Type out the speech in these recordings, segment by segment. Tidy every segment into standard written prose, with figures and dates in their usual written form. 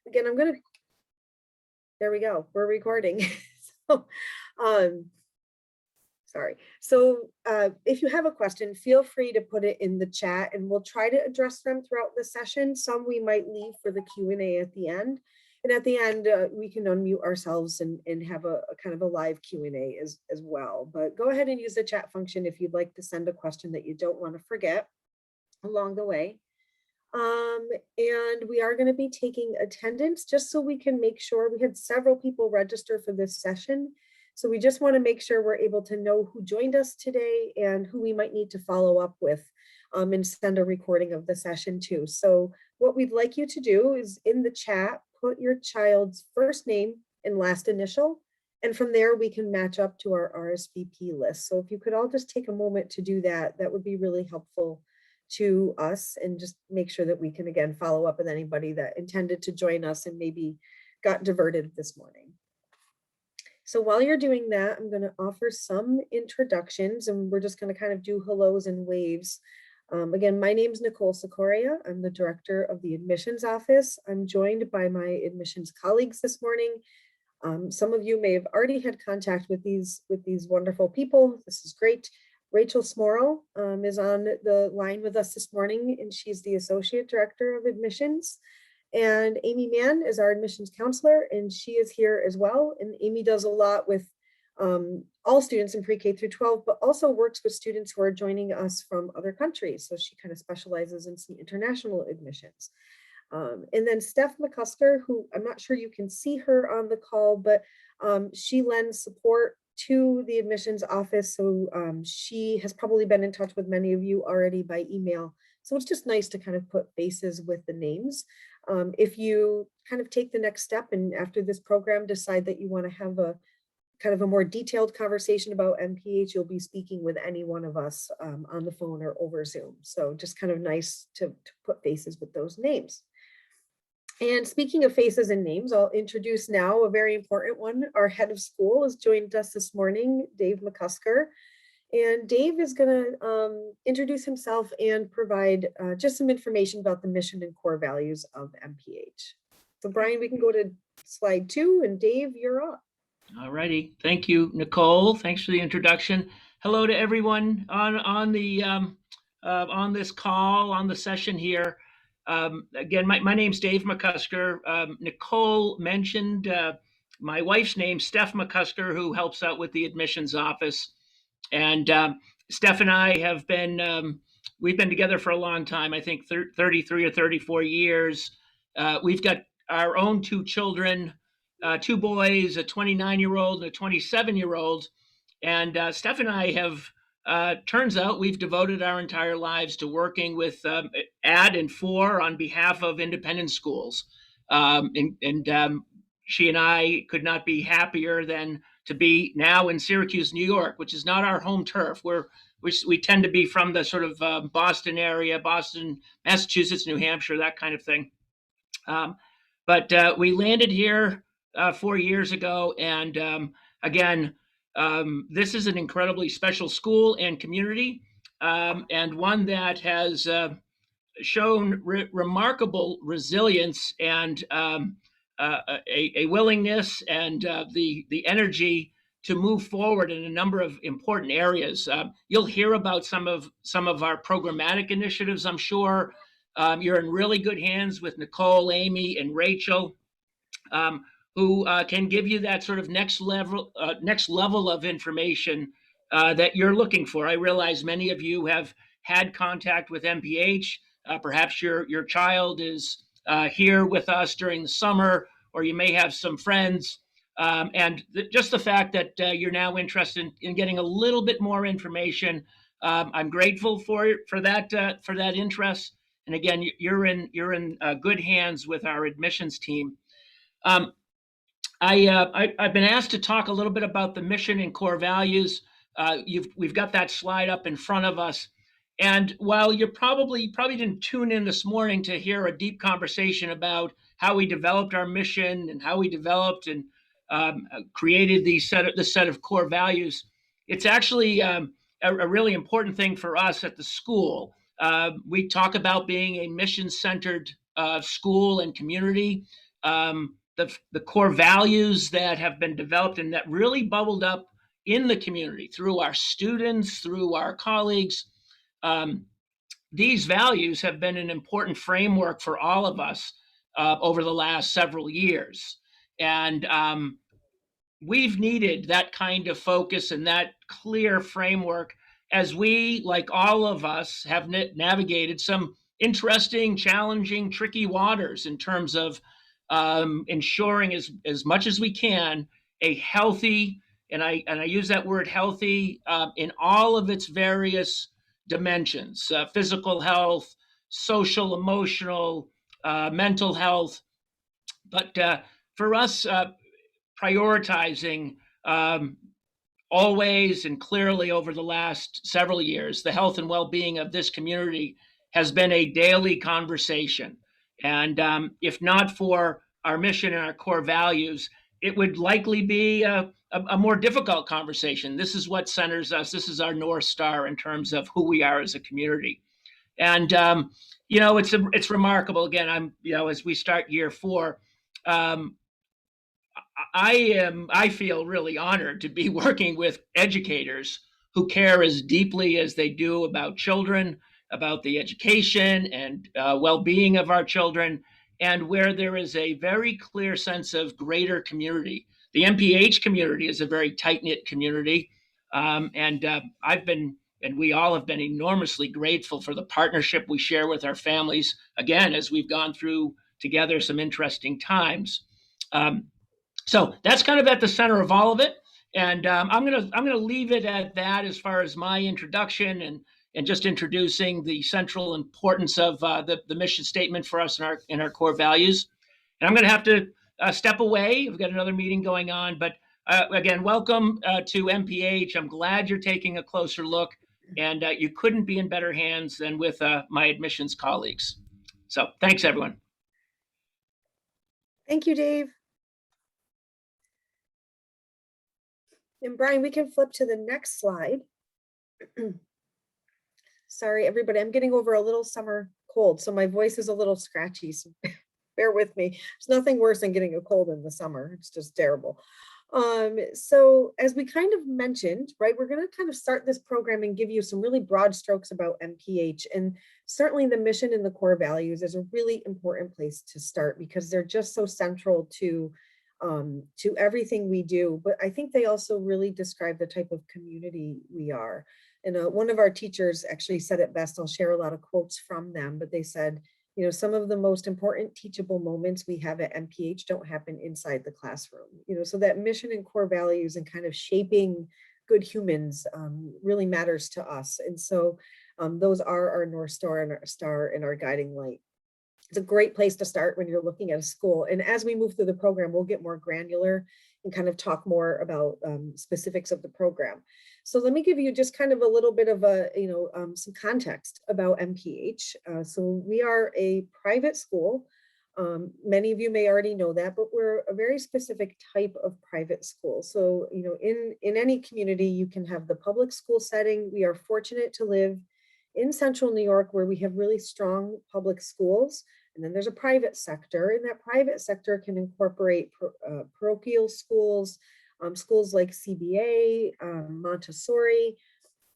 again, there we go, we're recording. So, um, sorry. So if you have a question, feel free to put it in the chat and we'll try to address them throughout the session. Some we might leave for the Q&A at the end. And at the end, we can unmute ourselves and have a kind of a live Q&A as well. But go ahead and use the chat function if you'd like to send a question that you don't want to forget along the way. And we are going to be taking attendance just so we can make sure. We had several people register for this session. So we just want to make sure we're able to know who joined us today and who we might need to follow up with and send a recording of the session too. So what we'd like you to do is in the chat, put your child's first name and last initial. And from there, we can match up to our RSVP list. So if you could all just take a moment to do that, that would be really helpful to us and just make sure that we can again follow up with anybody that intended to join us and maybe got diverted this morning. So while you're doing that, I'm going to offer some introductions and we're just going to kind of do hellos and waves. Again, my name is Nicole Sikoria. I'm the director of the admissions office. I'm joined by my admissions colleagues this morning. Some of you may have already had contact with these wonderful people. This is great. Rachel Smorrow is on the line with us this morning, and she's the Associate Director of Admissions. And Amy Mann is our admissions counselor, and she is here as well. And Amy does a lot with all students in pre-K through 12, but also works with students who are joining us from other countries. So she kind of specializes in some international admissions. And then Steph McCusker, who I'm not sure you can see her on the call, but she lends support to the admissions office. So she has probably been in touch with many of you already by email. So it's just nice to kind of put faces with the names. If you kind of take the next step and after this program decide that you want to have a kind of a more detailed conversation about MPH, you'll be speaking with any one of us on the phone or over Zoom. So just kind of nice to put faces with those names. And speaking of faces and names, I'll introduce now a very important one. Our head of school has joined us this morning, Dave McCusker. And Dave is going to introduce himself and provide just some information about the mission and core values of MPH. So Brian, we can go to slide 2 and Dave, you're up. All righty. Thank you, Nicole. Thanks for the introduction. Hello to everyone on this call, on the session here. Again, my name's Dave McCusker. Nicole mentioned my wife's name, Steph McCusker, who helps out with the admissions office. And Steph and I have been, we've been together for a long time, I think 33 or 34 years. We've got our own 2 children, 2 boys, a 29-year-old and a 27-year-old. And Steph and I have, turns out we've devoted our entire lives to working with at and for on behalf of independent schools. She and I could not be happier than to be now in Syracuse, New York, which is not our home turf. We tend to be from the sort of Boston area, Boston, Massachusetts, New Hampshire, that kind of thing. But we landed here 4 years ago. And again, this is an incredibly special school and community, and one that has shown remarkable resilience and a willingness and the energy to move forward in a number of important areas. You'll hear about some of our programmatic initiatives, I'm sure. You're in really good hands with Nicole, Amy, and Rachel, who can give you that sort of next level of information that you're looking for. I realize many of you have had contact with MPH. Perhaps your child is here with us during the summer, or you may have some friends. And just the fact that you're now interested in getting a little bit more information, I'm grateful for that interest. And again, you're in good hands with our admissions team. I've been asked to talk a little bit about the mission and core values. We've got that slide up in front of us. And while you probably didn't tune in this morning to hear a deep conversation about how we developed our mission and how we developed and created this set of core values, it's actually a really important thing for us at the school. We talk about being a mission-centered school and community. the core values that have been developed and that really bubbled up in the community through our students, through our colleagues. Um, these values have been an important framework for all of us over the last several years. And we've needed that kind of focus and that clear framework as we, like all of us, have navigated some interesting, challenging, tricky waters in terms of ensuring as much as we can a healthy, and I use that word healthy in all of its various dimensions: physical health, social, emotional, mental health. But for us, prioritizing um, always and clearly over the last several years, the health and well-being of this community has been a daily conversation. And if not for our mission and our core values, it would likely be a more difficult conversation. This is what centers us. This is our North Star in terms of who we are as a community. And it's remarkable. Again, as we start year 4, um, I feel really honored to be working with educators who care as deeply as they do about children, about the education and well-being of our children, and where there is a very clear sense of greater community. The MPH community is a very tight-knit community, and we all have been enormously grateful for the partnership we share with our families. Again, as we've gone through together some interesting times. So that's kind of at the center of all of it, and I'm gonna leave it at that as far as my introduction and just introducing the central importance of the mission statement for us in our core values. And I'm gonna have to step away. We've got another meeting going on, but again, welcome to MPH. I'm glad you're taking a closer look, and you couldn't be in better hands than with my admissions colleagues. So thanks, everyone. Thank you, Dave. And Brian, we can flip to the next slide. Sorry, everybody, I'm getting over a little summer cold, so my voice is a little scratchy, so bear with me. There's nothing worse than getting a cold in the summer. It's just terrible. So as we kind of mentioned, right, we're going to kind of start this program and give you some really broad strokes about MPH. And certainly the mission and the core values is a really important place to start because they're just so central to everything we do. But I think they also really describe the type of community we are. And one of our teachers actually said it best. I'll share a lot of quotes from them, but they said, some of the most important teachable moments we have at MPH don't happen inside the classroom. So that mission and core values and kind of shaping good humans really matters to us. And so those are our North Star and our guiding light. It's a great place to start when you're looking at a school. And as we move through the program, we'll get more granular and kind of talk more about specifics of the program. So let me give you just kind of a little bit of some context about MPH. So we are a private school. Many of you may already know that, but we're a very specific type of private school. So, in any community, you can have the public school setting. We are fortunate to live in central New York, where we have really strong public schools. And then there's a private sector, and that private sector can incorporate parochial schools, schools like CBA, Montessori,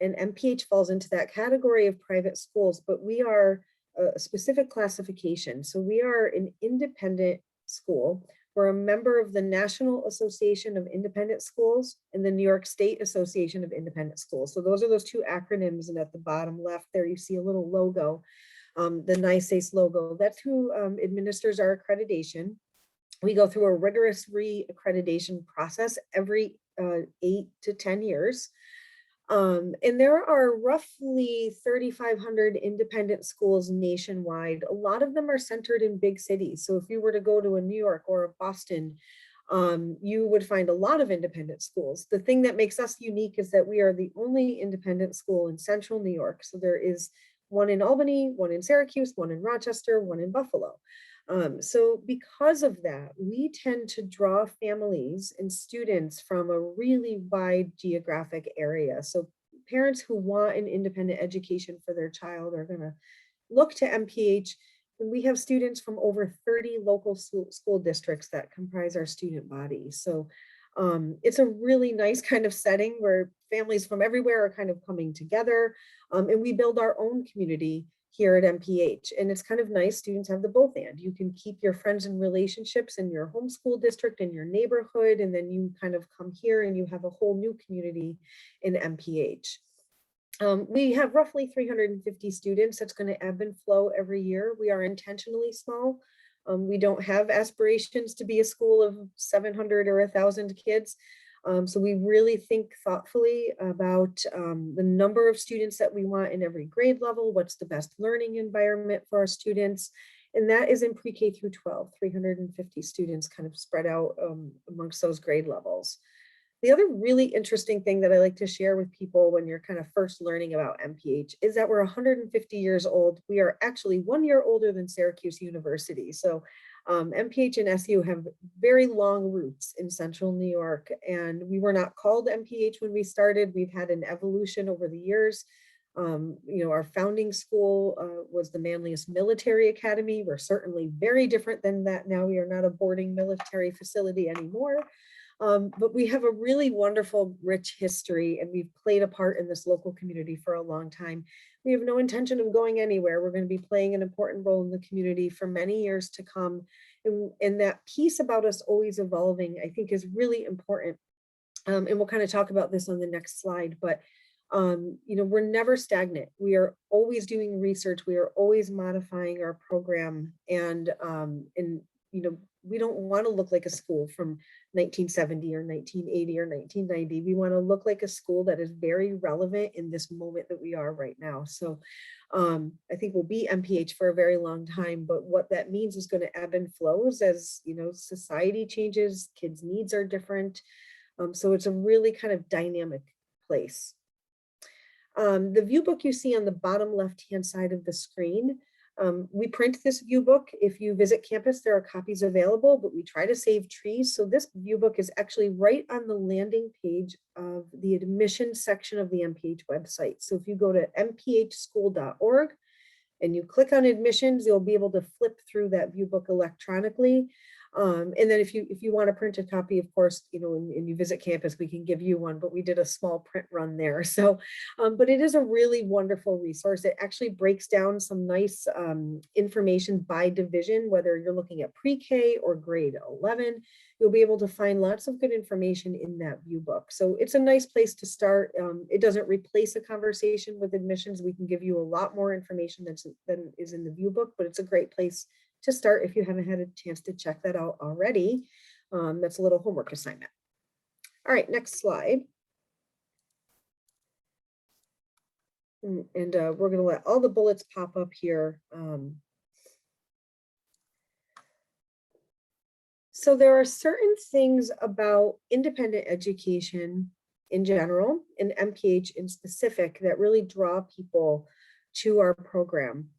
and MPH falls into that category of private schools, but we are a specific classification. So we are an independent school. We're a member of the National Association of Independent Schools and the New York State Association of Independent Schools. So those are those two acronyms. And at the bottom left there, you see a little logo, the NYSACE logo. That's who administers our accreditation. We go through a rigorous re-accreditation process every 8 to 10 years. And there are roughly 3,500 independent schools nationwide. A lot of them are centered in big cities. So if you were to go to a New York or a Boston, you would find a lot of independent schools. The thing that makes us unique is that we are the only independent school in central New York. So there is one in Albany, one in Syracuse, one in Rochester, one in Buffalo. So because of that, we tend to draw families and students from a really wide geographic area. So parents who want an independent education for their child are going to look to MPH. And we have students from over 30 local school districts that comprise our student body. So it's a really nice kind of setting where families from everywhere are kind of coming together. And we build our own community here at MPH. And it's kind of nice, students have the both and. You can keep your friends and relationships in your home school district, in your neighborhood, and then you kind of come here and you have a whole new community in MPH. We have roughly 350 students. That's going to ebb and flow every year. We are intentionally small. We don't have aspirations to be a school of 700 or 1,000 kids. So we really think thoughtfully about the number of students that we want in every grade level, what's the best learning environment for our students. And that is in pre-K through 12, 350 students kind of spread out amongst those grade levels. The other really interesting thing that I like to share with people when you're kind of first learning about MPH is that we're 150 years old. We are actually 1 year older than Syracuse University. So MPH and SU have very long roots in central New York, and we were not called MPH when we started. We've had an evolution over the years. Our founding school was the Manlius Military Academy. We're certainly very different than that now. We are not a boarding military facility anymore. But we have a really wonderful, rich history, and we've played a part in this local community for a long time. We have no intention of going anywhere. We're going to be playing an important role in the community for many years to come. And that piece about us always evolving, I think, is really important. And we'll kind of talk about this on the next slide, but we're never stagnant. We are always doing research. We are always modifying our program, and we don't want to look like a school from 1970 or 1980 or 1990. We want to look like a school that is very relevant in this moment that we are right now. So I think we'll be MPH for a very long time, but what that means is going to ebb and flows as society changes, kids' needs are different. So it's a really kind of dynamic place. The view book you see on the bottom left-hand side of the screen, we print this view book. If you visit campus, there are copies available, but we try to save trees. So this view book is actually right on the landing page of the admissions section of the MPH website. So if you go to mphschool.org and you click on admissions, you'll be able to flip through that view book electronically. And then if you want to print a copy, of course, and you visit campus, we can give you one, but we did a small print run there. So, but it is a really wonderful resource. It actually breaks down some nice information by division, whether you're looking at pre-K or grade 11, you'll be able to find lots of good information in that view book. So it's a nice place to start. It doesn't replace a conversation with admissions. We can give you a lot more information than is in the view book, but it's a great place to start if you haven't had a chance to check that out already. That's a little homework assignment. All right, next slide. And we're going to let all the bullets pop up here. So there are certain things about independent education in general and MPH in specific that really draw people to our program.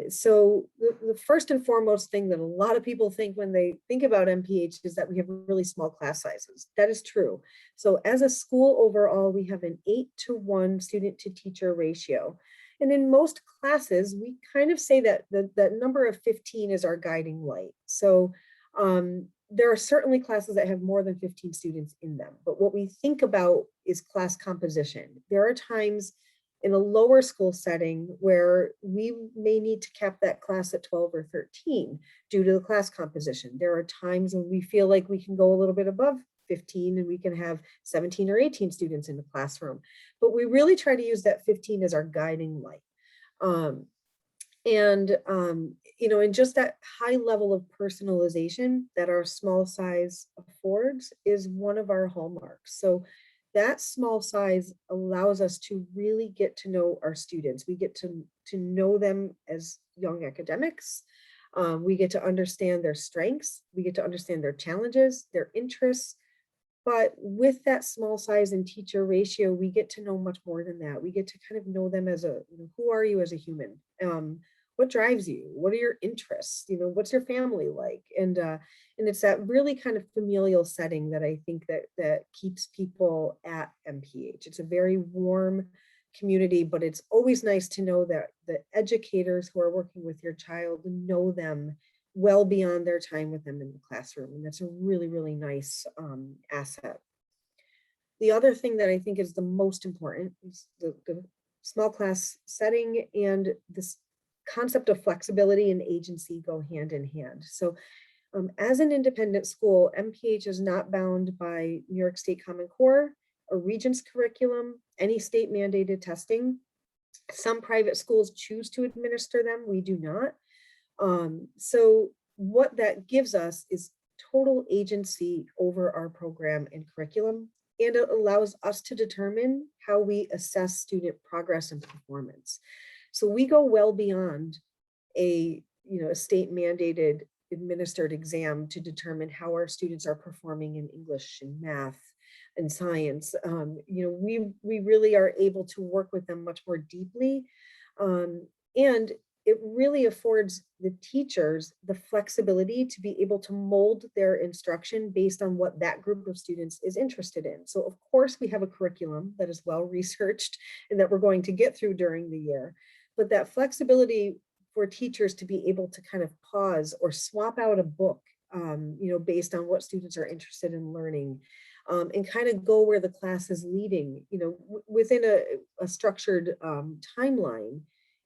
So the first and foremost thing that a lot of people think when they think about MPH is that we have really small class sizes. That is true. So as a school overall, we have an 8-to-1 student to teacher ratio. And in most classes, we kind of say that that number of 15 is our guiding light. So there are certainly classes that have more than 15 students in them. But what we think about is class composition. There are times in a lower school setting where we may need to cap that class at 12 or 13 due to the class composition. There are times when we feel like we can go a little bit above 15 and we can have 17 or 18 students in the classroom. But we really try to use that 15 as our guiding light. And just that high level of personalization that our small size affords is one of our hallmarks. So that small size allows us to really get to know our students. We get to know them as young academics. We get to understand their strengths. We get to understand their challenges, their interests. But with that small size and teacher ratio, we get to know much more than that. We get to kind of know them as who are you as a human? What drives you? What are your interests? What's your family like? And it's that really kind of familial setting that I think that keeps people at MPH. It's a very warm, community, but it's always nice to know that the educators who are working with your child know them well beyond their time with them in the classroom. And that's a really, really nice asset. The other thing that I think is the most important is the small class setting, and this concept of flexibility and agency go hand in hand. So as an independent school, MPH is not bound by New York State Common Core or Regents curriculum, any state mandated testing. Some private schools choose to administer them, we do not. So what that gives us is total agency over our program and curriculum, and it allows us to determine how we assess student progress and performance. So we go well beyond a a state mandated administered exam to determine how our students are performing in English and math and science. We really are able to work with them much more deeply, and it really affords the teachers the flexibility to be able to mold their instruction based on what that group of students is interested in. So of course we have a curriculum that is well researched and that we're going to get through during the year, but that flexibility for teachers to be able to kind of pause or swap out a book, based on what students are interested in learning, and kind of go where the class is leading, within a structured timeline,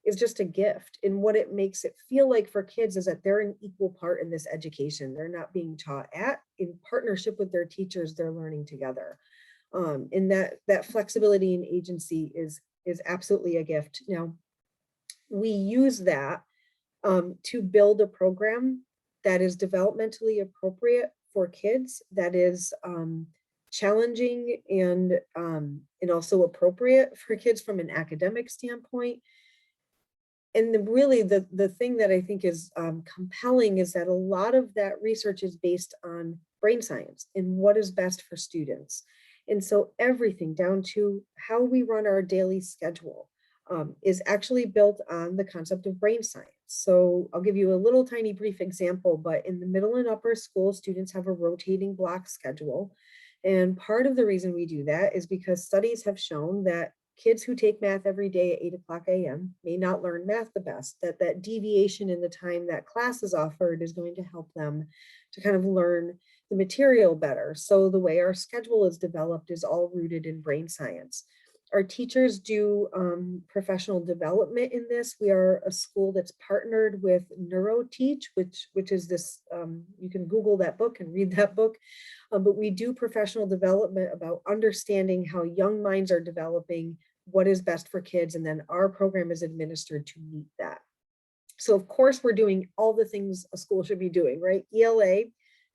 is just a gift. And what it makes it feel like for kids is that they're an equal part in this education. They're not being taught in partnership with their teachers, they're learning together. And that flexibility and agency is absolutely a gift. Now, we use that to build a program that is developmentally appropriate for kids, that is challenging and also appropriate for kids from an academic standpoint. And really the thing that I think is compelling is that a lot of that research is based on brain science and what is best for students. And so everything down to how we run our daily schedule is actually built on the concept of brain science. So I'll give you a little tiny brief example, but in the middle and upper school, students have a rotating block schedule. And part of the reason we do that is because studies have shown that kids who take math every day at 8:00 a.m. may not learn math the best, that deviation in the time that class is offered is going to help them to kind of learn the material better. So the way our schedule is developed is all rooted in brain science. Our teachers do professional development in this. We are a school that's partnered with NeuroTeach, which is this, you can Google that book and read that book. But we do professional development about understanding how young minds are developing, what is best for kids, and then our program is administered to meet that. So of course we're doing all the things a school should be doing, right? ELA,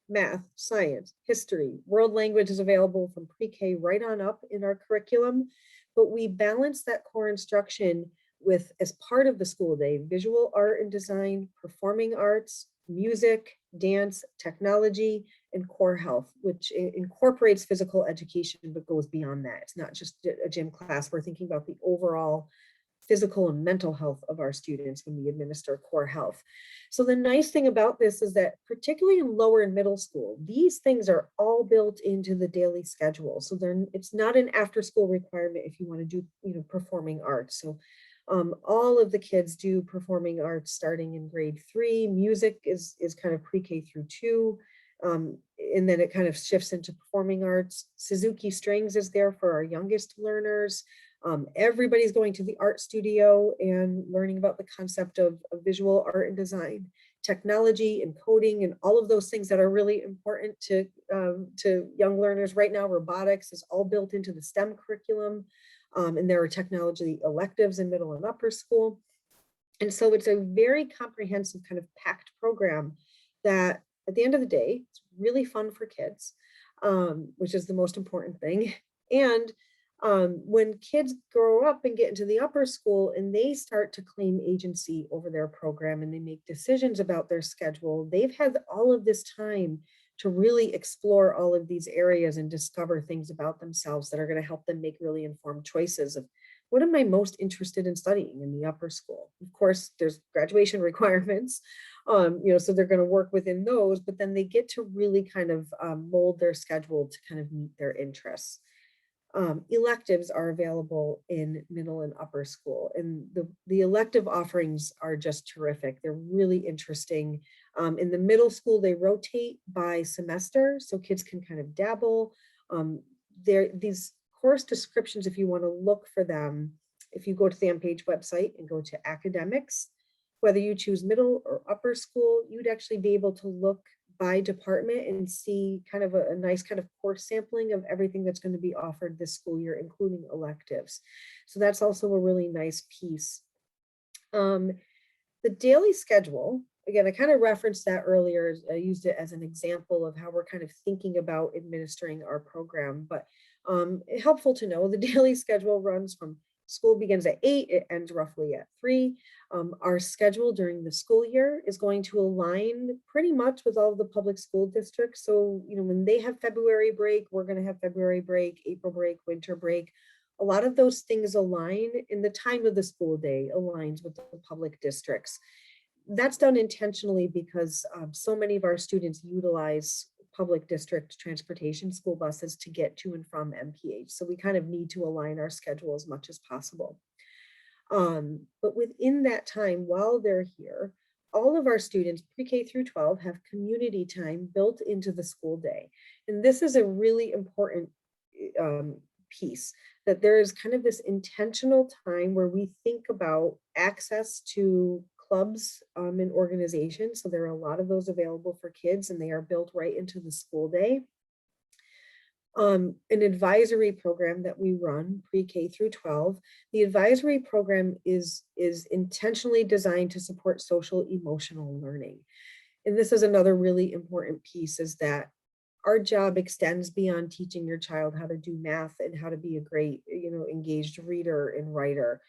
math, science, history, world language is available from pre-K right on up in our curriculum, but we balance that core instruction with, as part of the school day, visual art and design, performing arts, music, dance, technology, and core health, which incorporates physical education, but goes beyond that. It's not just a gym class. We're thinking about the overall physical and mental health of our students when we administer core health. So the nice thing about this is that, particularly in lower and middle school, these things are all built into the daily schedule. So it's not an after school requirement if you want to do, performing arts. So all of the kids do performing arts starting in grade 3. Music is kind of pre-K through 2. And then it kind of shifts into performing arts. Suzuki Strings is there for our youngest learners. Everybody's going to the art studio and learning about the concept of visual art and design, technology and coding, and all of those things that are really important to young learners right now. Robotics is all built into the STEM curriculum, and there are technology electives in middle and upper school. And so it's a very comprehensive kind of packed program that at the end of the day, it's really fun for kids, which is the most important thing. And when kids grow up and get into the upper school and they start to claim agency over their program and they make decisions about their schedule, they've had all of this time to really explore all of these areas and discover things about themselves that are going to help them make really informed choices of what am I most interested in studying in the upper school. Of course, there's graduation requirements, so they're going to work within those, but then they get to really kind of mold their schedule to kind of meet their interests. Electives are available in middle and upper school, and the elective offerings are just terrific. They're really interesting. In the middle school, they rotate by semester, so kids can kind of dabble. These course descriptions, if you want to look for them, if you go to the MPH website and go to academics, whether you choose middle or upper school, you'd actually be able to look by department and see kind of a nice kind of course sampling of everything that's going to be offered this school year, including electives. So that's also a really nice piece. The daily schedule, again, I kind of referenced that earlier. I used it as an example of how we're kind of thinking about administering our program, but helpful to know the daily schedule runs from school begins at 8, it ends roughly at 3. Our schedule during the school year is going to align pretty much with all of the public school districts. So, when they have February break, we're going to have February break, April break, winter break. A lot of those things align, in the time of the school day aligns with the public districts. That's done intentionally because so many of our students utilize public district transportation school buses to get to and from MPH. So we kind of need to align our schedule as much as possible. But within that time, while they're here, all of our students, pre-K through 12, have community time built into the school day. And this is a really important piece, that there is kind of this intentional time where we think about access to clubs and organizations. So there are a lot of those available for kids, and they are built right into the school day. An advisory program that we run pre-K through 12. The advisory program is intentionally designed to support social emotional learning. And this is another really important piece, is that our job extends beyond teaching your child how to do math and how to be a great, engaged reader and writer.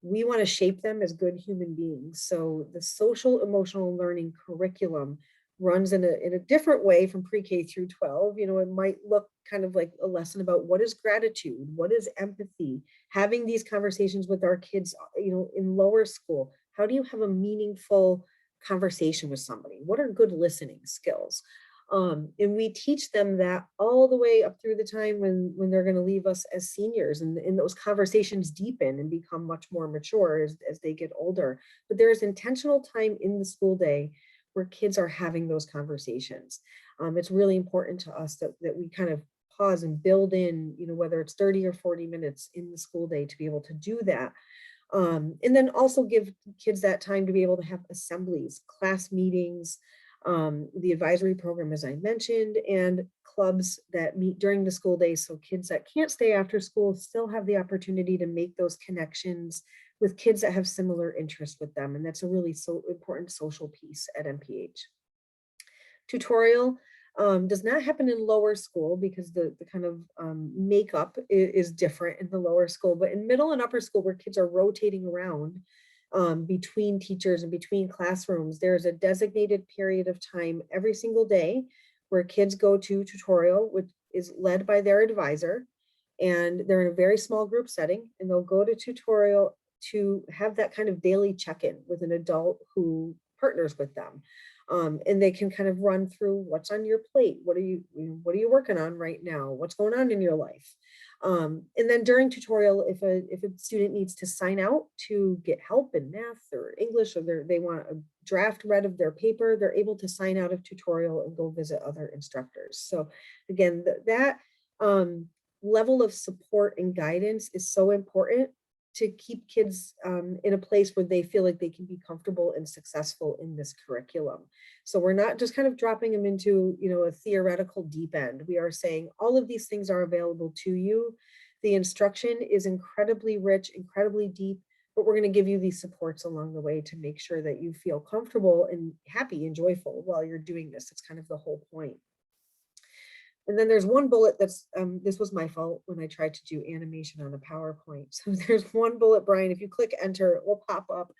We want to shape them as good human beings. So the social emotional learning curriculum runs in a different way from pre-K through 12. It might look kind of like a lesson about what is gratitude, what is empathy, having these conversations with our kids, in lower school. How do you have a meaningful conversation with somebody? What are good listening skills? And we teach them that all the way up through the time when they're going to leave us as seniors, and those conversations deepen and become much more mature as they get older. But there's intentional time in the school day where kids are having those conversations. It's really important to us that we kind of pause and build in, whether it's 30 or 40 minutes in the school day to be able to do that. And then also give kids that time to be able to have assemblies, class meetings, the advisory program, as I mentioned, and clubs that meet during the school day. So kids that can't stay after school still have the opportunity to make those connections with kids that have similar interests with them. And that's a really important social piece at MPH. Tutorial does not happen in lower school because the kind of makeup is different in the lower school, but in middle and upper school, where kids are rotating around between teachers and between classrooms, there's a designated period of time every single day where kids go to tutorial, which is led by their advisor, and they're in a very small group setting, and they'll go to tutorial to have that kind of daily check-in with an adult who partners with them. And they can kind of run through what's on your plate. What are you working on right now? What's going on in your life? And then during tutorial, if a student needs to sign out to get help in math or English, or they want a draft read of their paper, they're able to sign out of tutorial and go visit other instructors. So again, that level of support and guidance is so important to keep kids in a place where they feel like they can be comfortable and successful in this curriculum. So we're not just kind of dropping them into, a theoretical deep end. We are saying all of these things are available to you. The instruction is incredibly rich, incredibly deep, but we're going to give you these supports along the way to make sure that you feel comfortable and happy and joyful while you're doing this. It's kind of the whole point. And then there's one bullet that's, this was my fault when I tried to do animation on a PowerPoint. So there's one bullet, Brian, if you click enter, it will pop up.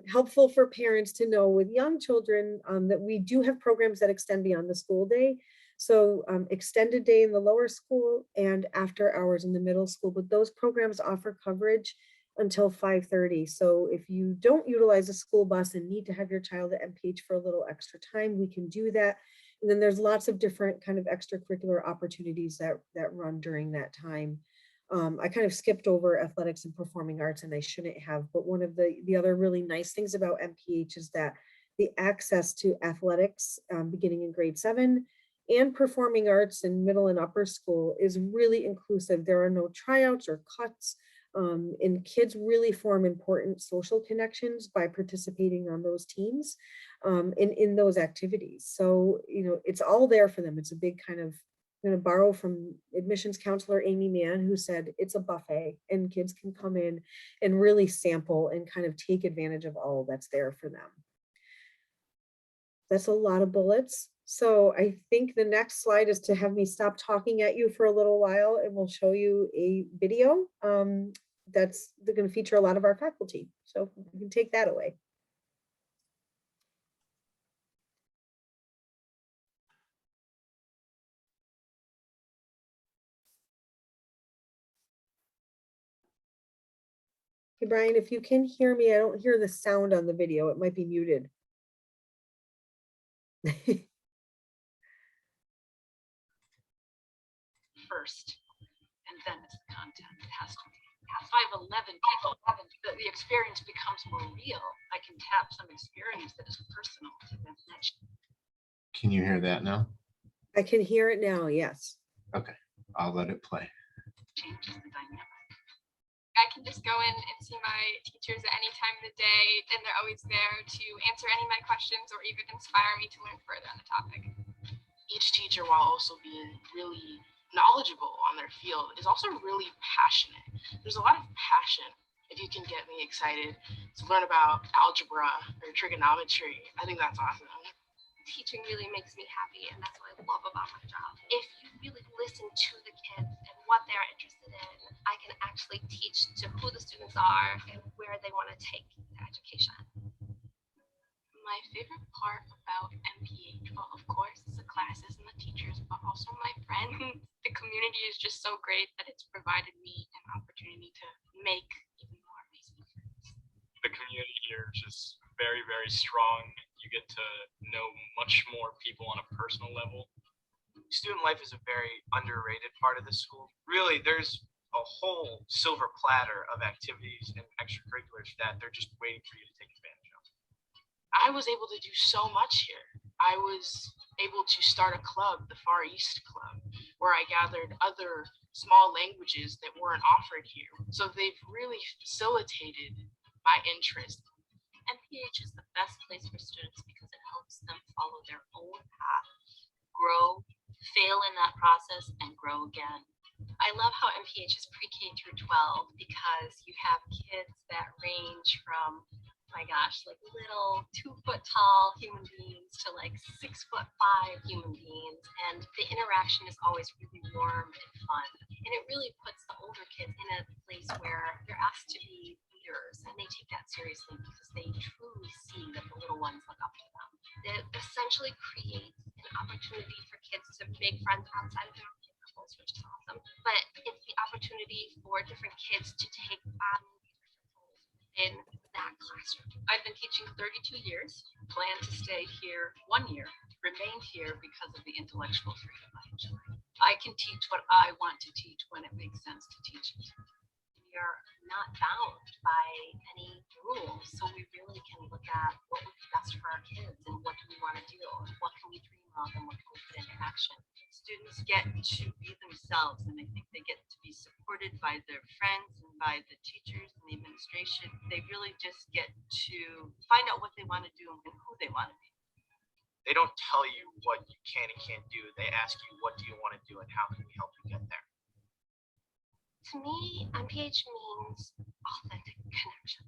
Helpful for parents to know with young children that we do have programs that extend beyond the school day. So extended day in the lower school and after hours in the middle school, but those programs offer coverage until 5:30. So if you don't utilize a school bus and need to have your child at MPH for a little extra time, we can do that. And then there's lots of different kind of extracurricular opportunities that run during that time. I kind of skipped over athletics and performing arts, and I shouldn't have, but one of the other really nice things about MPH is that the access to athletics beginning in grade 7 and performing arts in middle and upper school is really inclusive. There are no tryouts or cuts, and kids really form important social connections by participating on those teams in those activities. So, it's all there for them. It's a big kind of, I'm going to borrow from admissions counselor Amy Mann, who said it's a buffet and kids can come in and really sample and kind of take advantage of all that's there for them. That's a lot of bullets. So I think the next slide is to have me stop talking at you for a little while, and we'll show you a video that's going to feature a lot of our faculty. So you can take that away. Hey, Brian, if you can hear me, I don't hear the sound on the video. It might be muted. First, and then it's the content. It has to be. 5'11" people, the experience becomes more real. I can tap some experience that is personal to them. Can you hear that now? I can hear it now, yes. Okay, I'll let it play. Changes the dynamic. I can just go in and see my teachers at any time of the day, and they're always there to answer any of my questions or even inspire me to learn further on the topic. Each teacher, while also being really knowledgeable on their field, is also really passionate. There's a lot of passion. If you can get me excited to learn about algebra or trigonometry, I think that's awesome. Teaching really makes me happy, and that's what I love about my job. If you really listen to the kids and what they're interested in, I can actually teach to who the students are and where they want to take their education. My favorite part about MPH, well, of course, is the classes and the teachers, but also my friends. The community is just so great that it's provided me an opportunity to make even more amazing friends. The community here is just very, very strong. You get to know much more people on a personal level. Student life is a very underrated part of the school. Really, there's a whole silver platter of activities and extracurriculars that they're just waiting for you to take advantage of. I was able to do so much here. I was able to start a club, the Far East Club, where I gathered other small languages that weren't offered here. So they've really facilitated my interest. MPH is the best place for students because it helps them follow their own path, grow, fail in that process, and grow again. I love how MPH is pre-K through 12 because you have kids that range from, my gosh, like little 2-foot tall human beings to like 6'5" human beings. And the interaction is always really warm and fun. And it really puts the older kids in a place where they're asked to be leaders, and they take that seriously because they truly see that the little ones look up to them. It essentially creates an opportunity for kids to make friends outside of their own circles, which is awesome. But it's the opportunity for different kids to take on in that classroom. I've been teaching 32 years, plan to stay here 1 year, remain here because of the intellectual freedom I enjoy. I can teach what I want to teach when it makes sense to teach it. We are not bound by any rules, so we really can look at what would be best for our kids and what do we want to do and what can we dream of and what can we put into action. Students get to be themselves, and I think they get to be supported by their friends and by the teachers and the administration. They really just get to find out what they want to do and who they want to be. They don't tell you what you can and can't do. They ask you, what do you want to do and how can we help you get there? To me, MPH means authentic connection,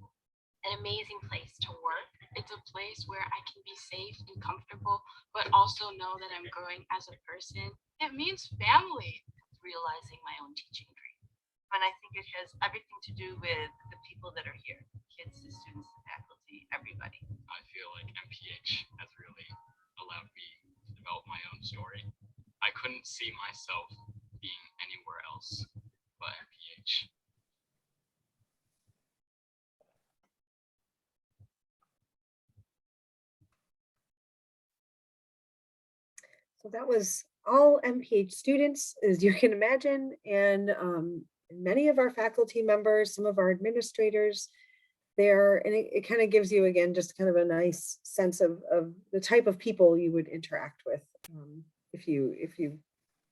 an amazing place to work. It's a place where I can be safe and comfortable, but also know that I'm growing as a person. It means family, realizing my own teaching dream. And I think it has everything to do with the people that are here, kids, the students, the faculty, everybody. I feel like MPH has really allowed me to develop my own story. I couldn't see myself being anywhere else but MPH. So that was all MPH students, as you can imagine, and many of our faculty members, some of our administrators there, and it kind of gives you, again, just kind of a nice sense of the type of people you would interact with if you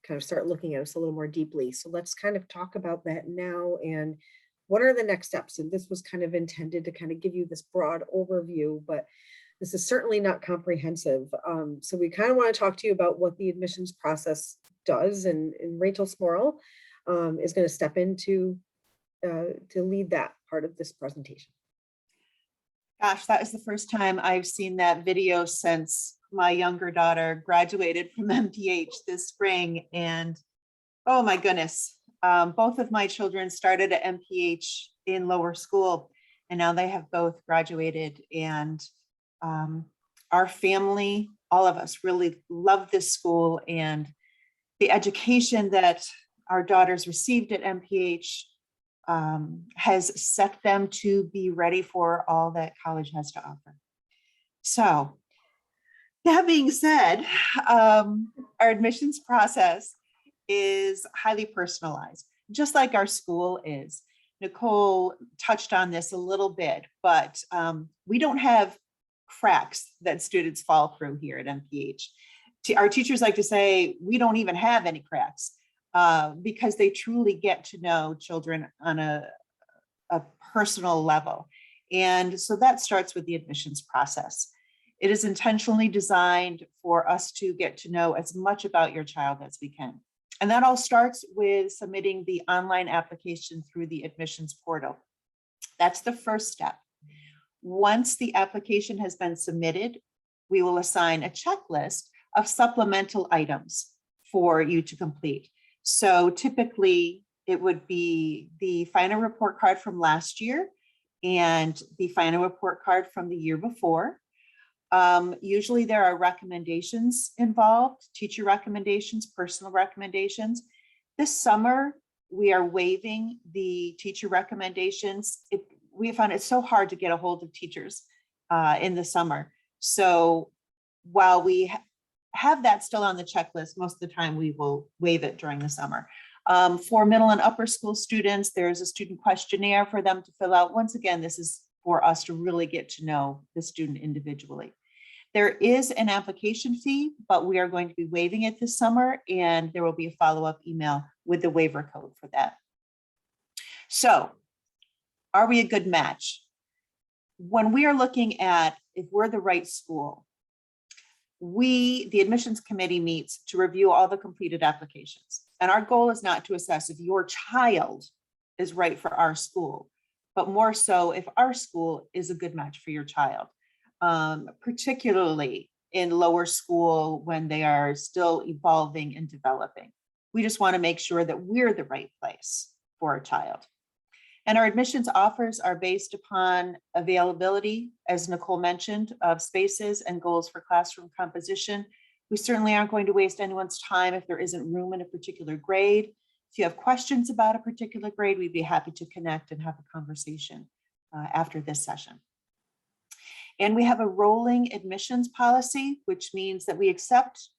kind of start looking at us a little more deeply. So let's kind of talk about that now, and what are the next steps? And this was kind of intended to kind of give you this broad overview, but this is certainly not comprehensive. So we kind of want to talk to you about what the admissions process does, and Rachel Smorrell is going to step in to lead that part of this presentation. Gosh, that is the first time I've seen that video since my younger daughter graduated from MPH this spring. And oh my goodness, both of my children started at MPH in lower school, and now they have both graduated. And our family, all of us, really love this school, and the education that our daughters received at MPH has set them to be ready for all that college has to offer. So that being said, our admissions process is highly personalized, just like our school is. Nicole touched on this a little bit, but we don't have cracks that students fall through here at MPH. Our teachers like to say we don't even have any cracks, because they truly get to know children on a personal level. And so that starts with the admissions process. It is intentionally designed for us to get to know as much about your child as we can. And that all starts with submitting the online application through the admissions portal. That's the first step. Once the application has been submitted, we will assign a checklist of supplemental items for you to complete. So typically it would be the final report card from last year and the final report card from the year before. Usually there are recommendations involved, teacher recommendations, personal recommendations. This summer, we are waiving the teacher recommendations. We found it so hard to get a hold of teachers in the summer. So while we have that still on the checklist, most of the time we will waive it during the summer. For middle and upper school students, there's a student questionnaire for them to fill out. Once again, this is for us to really get to know the student individually. There is an application fee, but we are going to be waiving it this summer, and there will be a follow-up email with the waiver code for that. So, are we a good match? When we are looking at if we're the right school, the admissions committee meets to review all the completed applications. And our goal is not to assess if your child is right for our school, but more so if our school is a good match for your child, particularly in lower school when they are still evolving and developing. We just want to make sure that we're the right place for a child. And our admissions offers are based upon availability, as Nicole mentioned, of spaces and goals for classroom composition. We certainly aren't going to waste anyone's time if there isn't room in a particular grade. If you have questions about a particular grade, we'd be happy to connect and have a conversation after this session. And we have a rolling admissions policy, which means that we accept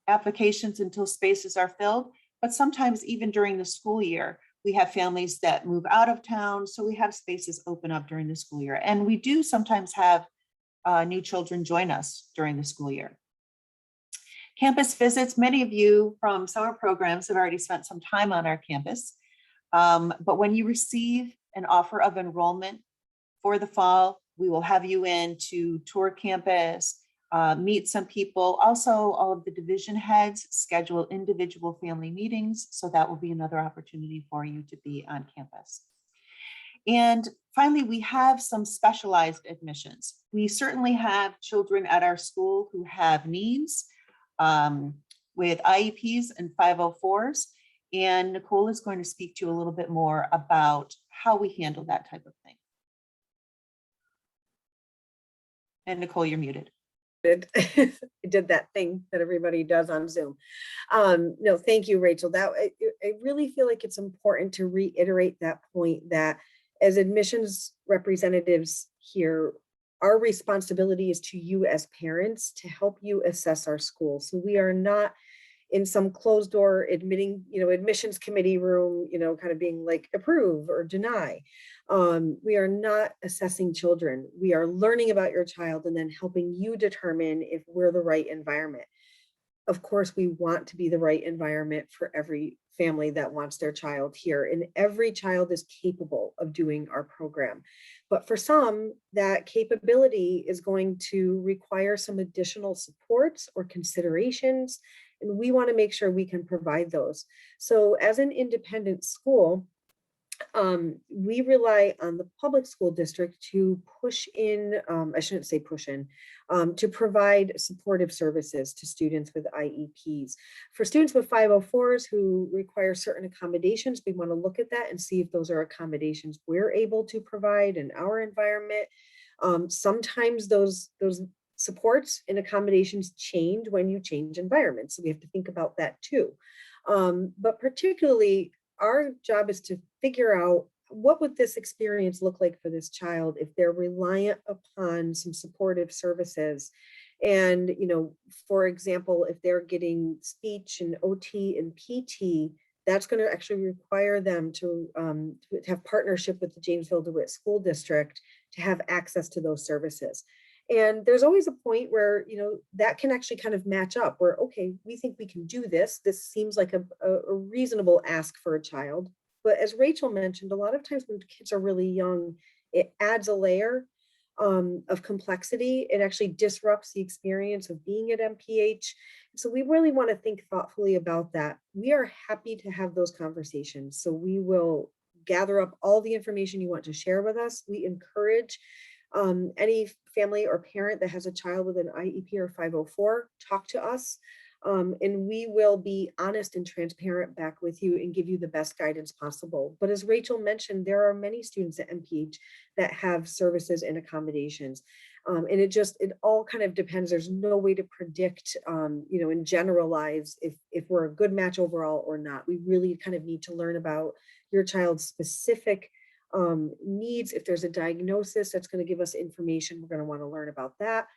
applications until spaces are filled, but sometimes even during the school year, we have families that move out of town, so we have spaces open up during the school year. And we do sometimes have new children join us during the school year. Campus visits, many of you from summer programs have already spent some time on our campus. But when you receive an offer of enrollment for the fall, we will have you in to tour campus, meet some people. Also, all of the division heads schedule individual family meetings. So that will be another opportunity for you to be on campus. And finally, we have some specialized admissions. We certainly have children at our school who have needs with IEPs and 504s. And Nicole is going to speak to you a little bit more about how we handle that type of thing. And Nicole, you're muted. I did that thing that everybody does on Zoom. No, thank you, Rachel. I really feel like it's important to reiterate that point that as admissions representatives here, our responsibility is to you as parents to help you assess our school. So we are not in some closed door admissions committee room, kind of being like approve or deny. We are not assessing children. We are learning about your child and then helping you determine if we're the right environment. Of course, we want to be the right environment for every family that wants their child here, and every child is capable of doing our program. But for some, that capability is going to require some additional supports or considerations, and we want to make sure we can provide those. So as an independent school, we rely on the public school district to push in, I shouldn't say push in, to provide supportive services to students with IEPs. For students with 504s who require certain accommodations, we want to look at that and see if those are accommodations we're able to provide in our environment. Sometimes those supports and accommodations change when you change environments. So we have to think about that too. But particularly, our job is to figure out what would this experience look like for this child if they're reliant upon some supportive services. And, for example, if they're getting speech and OT and PT, that's going to actually require them to have partnership with the Janesville DeWitt School District to have access to those services. And there's always a point where, that can actually kind of match up where, okay, we think we can do this. This seems like a reasonable ask for a child. But as Rachel mentioned, a lot of times when kids are really young, it adds a layer of complexity. It actually disrupts the experience of being at MPH. So we really want to think thoughtfully about that. We are happy to have those conversations. So we will gather up all the information you want to share with us. We encourage any family or parent that has a child with an IEP or 504, talk to us. And we will be honest and transparent back with you and give you the best guidance possible. But as Rachel mentioned, there are many students at MPH that have services and accommodations. And it all kind of depends. There's no way to predict, and generalize if we're a good match overall or not. We really kind of need to learn about your child's specific needs. If there's a diagnosis that's going to give us information, we're going to want to learn about that.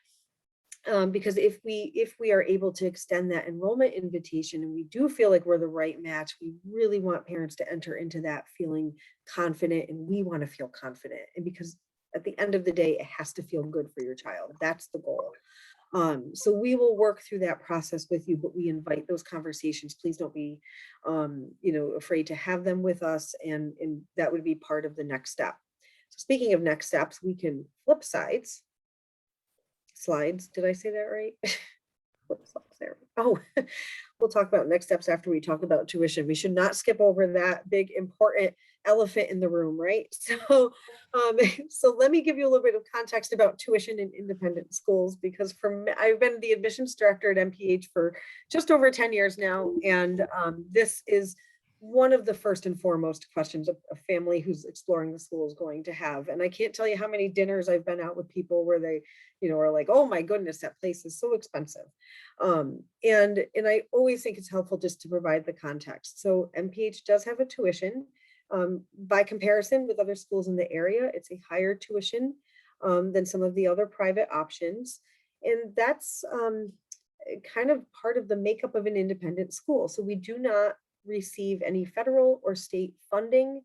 Because if we are able to extend that enrollment invitation and we do feel like we're the right match, we really want parents to enter into that feeling confident, and we want to feel confident. And because at the end of the day, it has to feel good for your child. That's the goal. So we will work through that process with you, but we invite those conversations. Please don't be, afraid to have them with us, and that would be part of the next step. So speaking of next steps, we can flip slides. Did I say that right? Flip slides there. Oh, we'll talk about next steps after we talk about tuition. We should not skip over that big important elephant in the room, right? So let me give you a little bit of context about tuition in independent schools, because I've been the admissions director at MPH for just over 10 years now. And this is one of the first and foremost questions a family who's exploring the school is going to have. And I can't tell you how many dinners I've been out with people where they, are like, oh my goodness, that place is so expensive. And I always think it's helpful just to provide the context. So MPH does have a tuition. By comparison with other schools in the area, it's a higher tuition than some of the other private options. And that's kind of part of the makeup of an independent school. So we do not receive any federal or state funding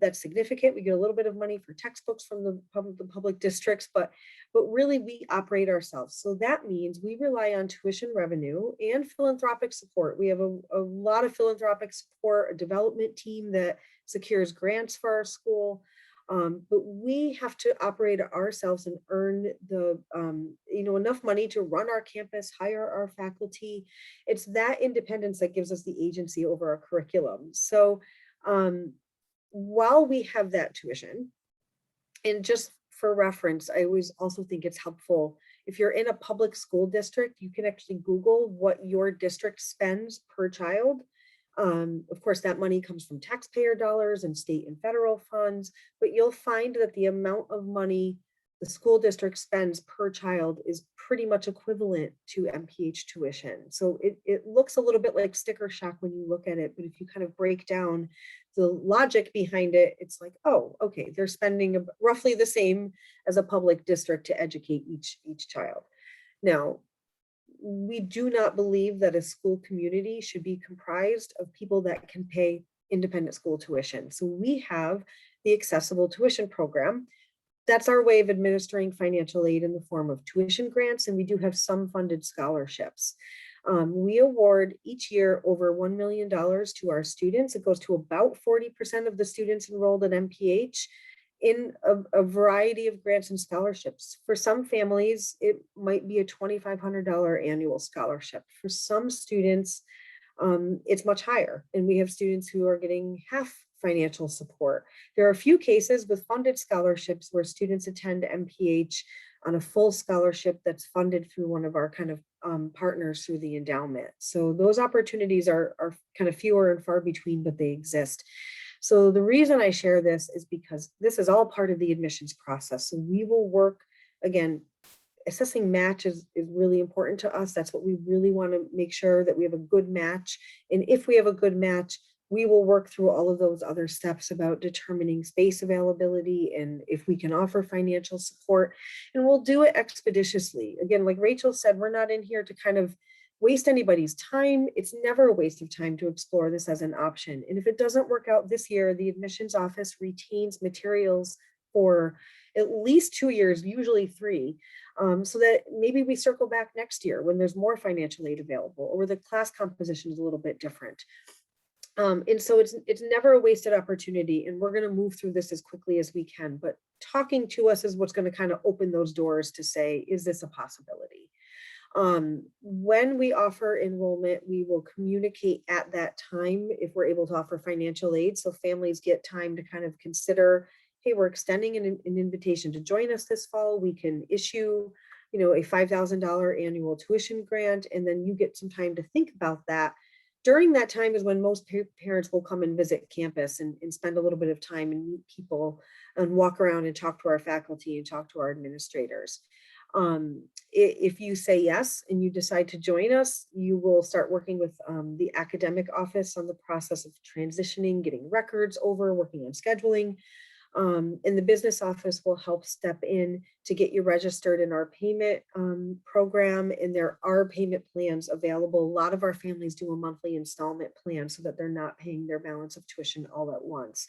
that's significant. We get a little bit of money for textbooks from the public districts, but really we operate ourselves. So that means we rely on tuition revenue and philanthropic support. We have a lot of philanthropic support, a development team that secures grants for our school. But we have to operate ourselves and earn the enough money to run our campus, hire our faculty. It's that independence that gives us the agency over our curriculum. So while we have that tuition, and just for reference, I always also think it's helpful if you're in a public school district, you can actually Google what your district spends per child. Of course, that money comes from taxpayer dollars and state and federal funds, but you'll find that the amount of money the school district spends per child is pretty much equivalent to MPH tuition. So it looks a little bit like sticker shock when you look at it, but if you kind of break down the logic behind it, it's like, oh, okay, they're spending roughly the same as a public district to educate each child. Now, we do not believe that a school community should be comprised of people that can pay independent school tuition. So we have the accessible tuition program. That's our way of administering financial aid in the form of tuition grants, and we do have some funded scholarships. We award each year over $1 million to our students. It goes to about 40% of the students enrolled at MPH in a variety of grants and scholarships. For some families, it might be a $2,500 annual scholarship. For some students, it's much higher, and we have students who are getting half financial support. There are a few cases with funded scholarships where students attend MPH on a full scholarship that's funded through one of our kind of partners through the endowment. So those opportunities are kind of fewer and far between, but they exist. So the reason I share this is because this is all part of the admissions process. So we will work, again, assessing match is really important to us. That's what we really want to make sure that we have a good match. And if we have a good match, we will work through all of those other steps about determining space availability and if we can offer financial support, and we'll do it expeditiously. Again, like Rachel said, we're not in here to kind of waste anybody's time. It's never a waste of time to explore this as an option. And if it doesn't work out this year, the admissions office retains materials for at least 2 years, usually 3, so that maybe we circle back next year when there's more financial aid available or the class composition is a little bit different. And so it's never a wasted opportunity, and we're going to move through this as quickly as we can. But talking to us is what's going to kind of open those doors to say, is this a possibility? When we offer enrollment, we will communicate at that time if we're able to offer financial aid. So families get time to kind of consider, hey, we're extending an invitation to join us this fall. We can issue, a $5,000 annual tuition grant, and then you get some time to think about that. During that time is when most parents will come and visit campus and spend a little bit of time and meet people and walk around and talk to our faculty and talk to our administrators. If you say yes and you decide to join us, you will start working with the academic office on the process of transitioning, getting records over, working on scheduling. And the business office will help step in to get you registered in our payment program. And there are payment plans available. A lot of our families do a monthly installment plan so that they're not paying their balance of tuition all at once.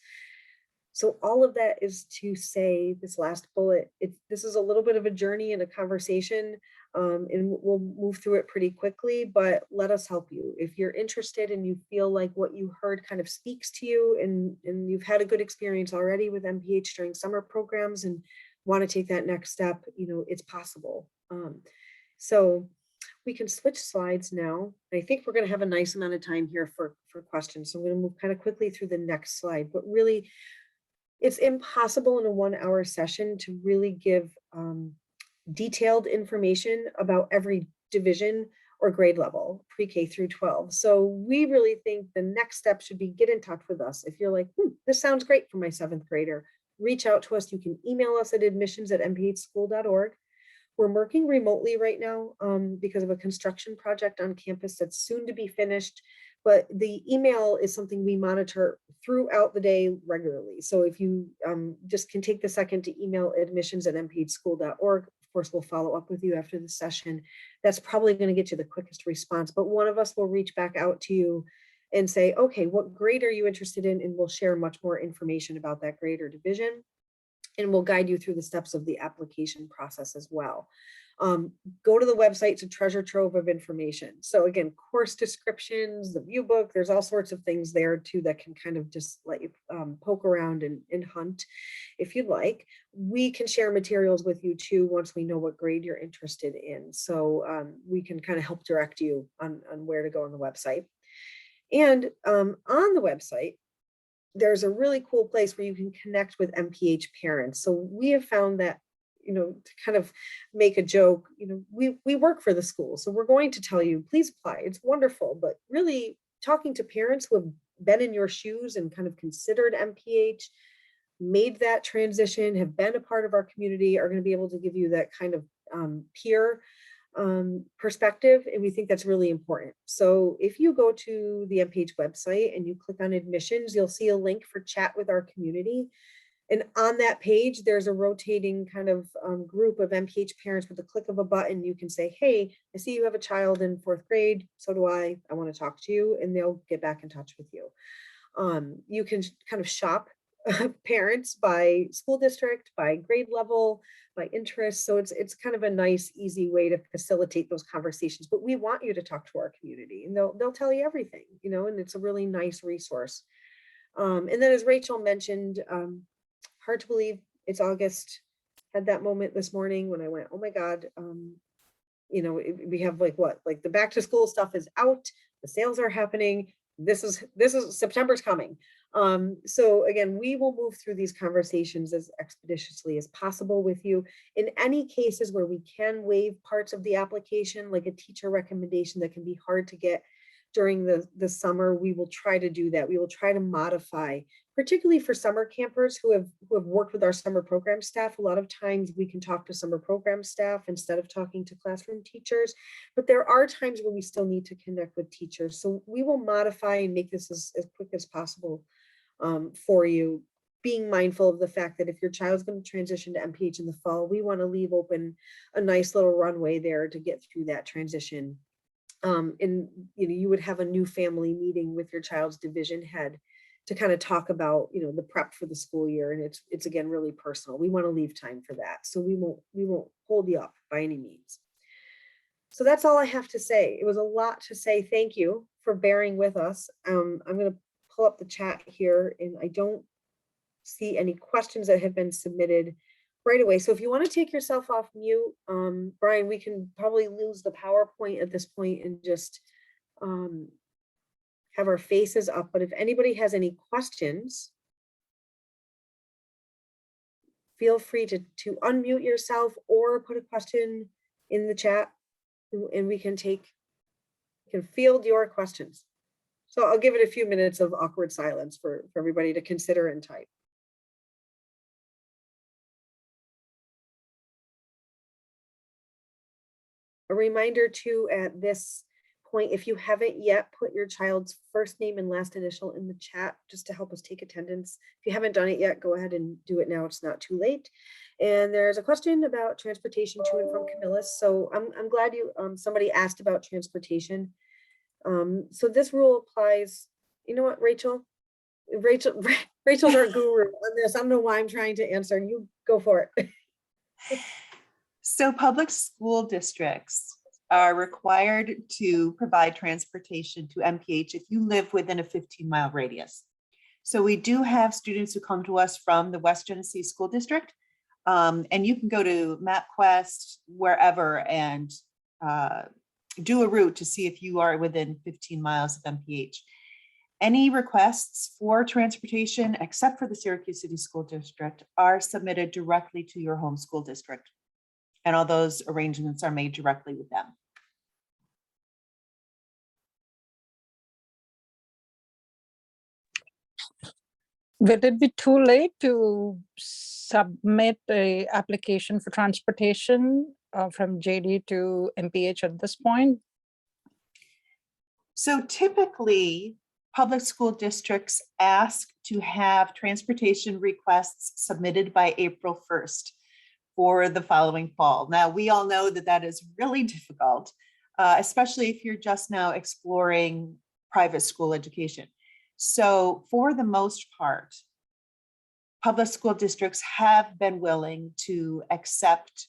So all of that is to say, this last bullet, this is a little bit of a journey and a conversation, and we'll move through it pretty quickly, but let us help you. If you're interested and you feel like what you heard kind of speaks to you, and you've had a good experience already with MPH during summer programs and want to take that next step, it's possible. So we can switch slides now. I think we're going to have a nice amount of time here for questions. So I'm going to move kind of quickly through the next slide, but really, it's impossible in a 1-hour session to really give detailed information about every division or grade level, pre-K through 12. So we really think the next step should be get in touch with us. If you're like, this sounds great for my 7th grader, reach out to us. You can email us at admissions@mphschool.org. We're working remotely right now because of a construction project on campus that's soon to be finished. But the email is something we monitor throughout the day regularly. So if you just can take the second to email admissions@mphschool.org, of course, we'll follow up with you after the session. That's probably going to get you the quickest response, but one of us will reach back out to you and say, okay, what grade are you interested in? And we'll share much more information about that grade or division. And we'll guide you through the steps of the application process as well. Go to the website, it's a treasure trove of information. So again, course descriptions, the view book, there's all sorts of things there too that can kind of just let you poke around and hunt if you'd like. We can share materials with you too once we know what grade you're interested in. So we can kind of help direct you on where to go on the website. And on the website, there's a really cool place where you can connect with MPH parents. So we have found that, to kind of make a joke, we work for the school. So we're going to tell you, please apply. It's wonderful. But really talking to parents who have been in your shoes and kind of considered MPH, made that transition, have been a part of our community, are going to be able to give you that kind of peer perspective. And we think that's really important. So if you go to the MPH website and you click on admissions, you'll see a link for chat with our community. And on that page, there's a rotating kind of group of MPH parents. With the click of a button, you can say, hey, I see you have a child in 4th grade. So do I want to talk to you, and they'll get back in touch with you. You can kind of shop parents by school district, by grade level, by interest. So it's kind of a nice, easy way to facilitate those conversations. But we want you to talk to our community, and they'll tell you everything, you know, and it's a really nice resource. And then, as Rachel mentioned, hard to believe it's August. Had that moment this morning when I went, oh my God, you know, we have like the back to school stuff is out, the sales are happening. This is September's coming. So again, we will move through these conversations as expeditiously as possible with you. In any cases where we can waive parts of the application, like a teacher recommendation that can be hard to get during the summer, we will try to do that. We will try to modify, particularly for summer campers who have worked with our summer program staff. A lot of times we can talk to summer program staff instead of talking to classroom teachers, but there are times when we still need to connect with teachers. So we will modify and make this as quick as possible for you, being mindful of the fact that if your child's going to transition to MPH in the fall, we want to leave open a nice little runway there to get through that transition. And you know, you would have a new family meeting with your child's division head to kind of talk about, you know, the prep for the school year. And it's again really personal. We want to leave time for that, so we won't hold you up by any means. So that's all I have to say. It was a lot to say. Thank you for bearing with us. I'm going to pull up the chat here, and I don't see any questions that have been submitted right away. So if you want to take yourself off mute, Brian, we can probably lose the PowerPoint at this point and just have our faces up. But if anybody has any questions, feel free to unmute yourself or put a question in the chat, and we can field your questions. So I'll give it a few minutes of awkward silence for everybody to consider and type. A reminder too, at this point, if you haven't yet put your child's first name and last initial in the chat, just to help us take attendance. If you haven't done it yet, go ahead and do it now. It's not too late. And there's a question about transportation to and from Camillus. So I'm glad somebody asked about transportation. So this rule applies. You know what, Rachel's our guru on this. I don't know why I'm trying to answer. You go for it. So public school districts are required to provide transportation to MPH if you live within a 15-mile radius. So we do have students who come to us from the West Genesee School District, and you can go to MapQuest, wherever, and do a route to see if you are within 15 miles of MPH. Any requests for transportation, except for the Syracuse City School District, are submitted directly to your home school district. And all those arrangements are made directly with them. Will it be too late to submit a application for transportation from JD to MPH at this point? So typically, public school districts ask to have transportation requests submitted by April 1st. For the following fall. Now, we all know that that is really difficult, especially if you're just now exploring private school education. So for the most part, public school districts have been willing to accept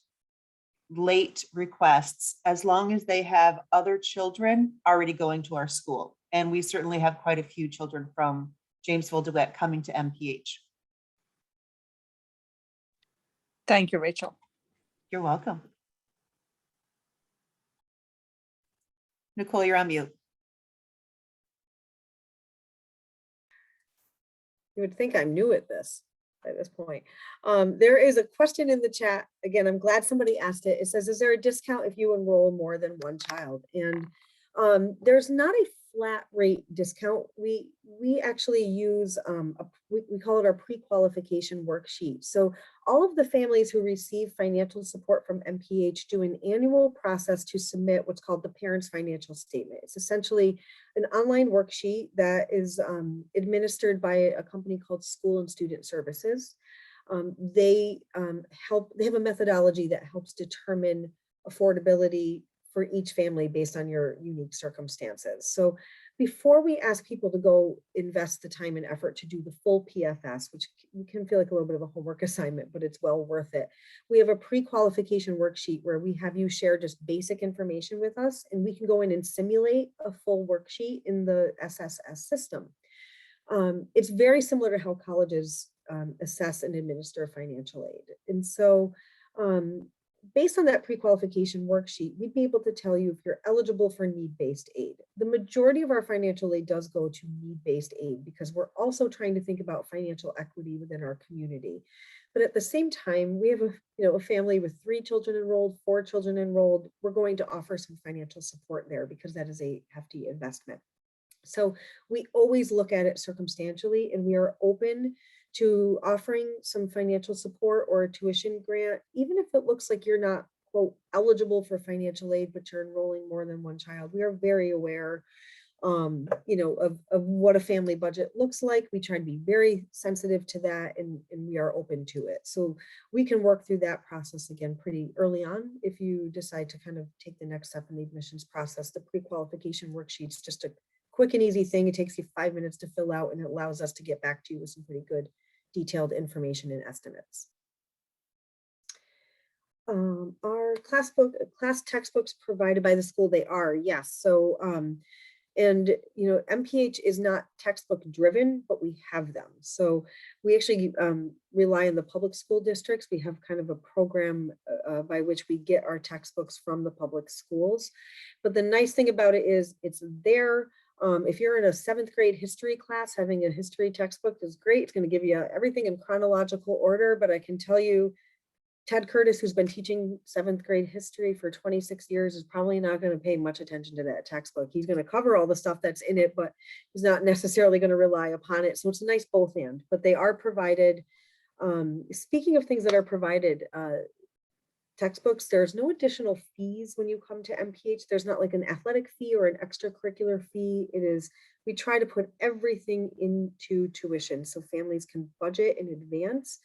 late requests as long as they have other children already going to our school. And we certainly have quite a few children from Jamesville DeWitt coming to MPH. Thank you, Rachel. You're welcome. Nicole, you're on mute. You would think I'm new at this point. There is a question in the chat. Again, I'm glad somebody asked it. It says, is there a discount if you enroll more than one child? And there's not a flat rate discount. We actually use, we call it our pre-qualification worksheet. So all of the families who receive financial support from MPH do an annual process to submit what's called the parent's financial statement. It's essentially an online worksheet that is administered by a company called School and Student Services. They have a methodology that helps determine affordability for each family based on your unique circumstances. So before we ask people to go invest the time and effort to do the full PFS, which can feel like a little bit of a homework assignment, but it's well worth it. We have a pre-qualification worksheet where we have you share just basic information with us, and we can go in and simulate a full worksheet in the SSS system. It's very similar to how colleges assess and administer financial aid. And so based on that pre-qualification worksheet, we'd be able to tell you if you're eligible for need-based aid. The majority of our financial aid does go to need-based aid because we're also trying to think about financial equity within our community. But at the same time, we have a family with 3 children enrolled, 4 children enrolled. We're going to offer some financial support there because that is a hefty investment. So we always look at it circumstantially, and we are open to offering some financial support or a tuition grant, even if it looks like you're not, quote, eligible for financial aid, but you're enrolling more than 1 child. We are very aware, of what a family budget looks like. We try to be very sensitive to that, and we are open to it. So we can work through that process again pretty early on if you decide to kind of take the next step in the admissions process. The pre-qualification worksheet's just a quick and easy thing. It takes you 5 minutes to fill out, and it allows us to get back to you with some pretty good detailed information and estimates. Our class textbooks provided by the school, they are, yes. So, and MPH is not textbook driven, but we have them. So we actually rely on the public school districts. We have kind of a program by which we get our textbooks from the public schools. But the nice thing about it is it's there. If you're in a 7th grade history class, having a history textbook is great. It's going to give you everything in chronological order, but I can tell you, Ted Curtis, who's been teaching 7th grade history for 26 years, is probably not going to pay much attention to that textbook. He's going to cover all the stuff that's in it, but he's not necessarily going to rely upon it. So it's a nice both and, but they are provided. Speaking of things that are provided, textbooks, there's no additional fees when you come to MPH. There's not like an athletic fee or an extracurricular fee. We try to put everything into tuition so families can budget in advance.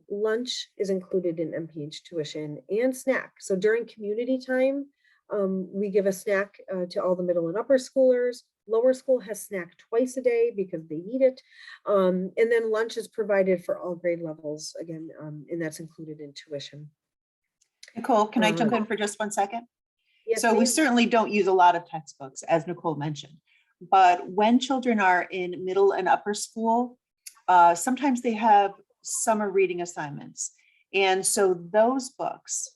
Lunch is included in MPH tuition and snack. So during community time, we give a snack to all the middle and upper schoolers. Lower school has snack twice a day because they need it. And then lunch is provided for all grade levels again, and that's included in tuition. Nicole, can I jump in for just 1 second? Yes, So we ma'am. certainly don't use a lot of textbooks, as Nicole mentioned, but when children are in middle and upper school, sometimes they have summer reading assignments. And so those books,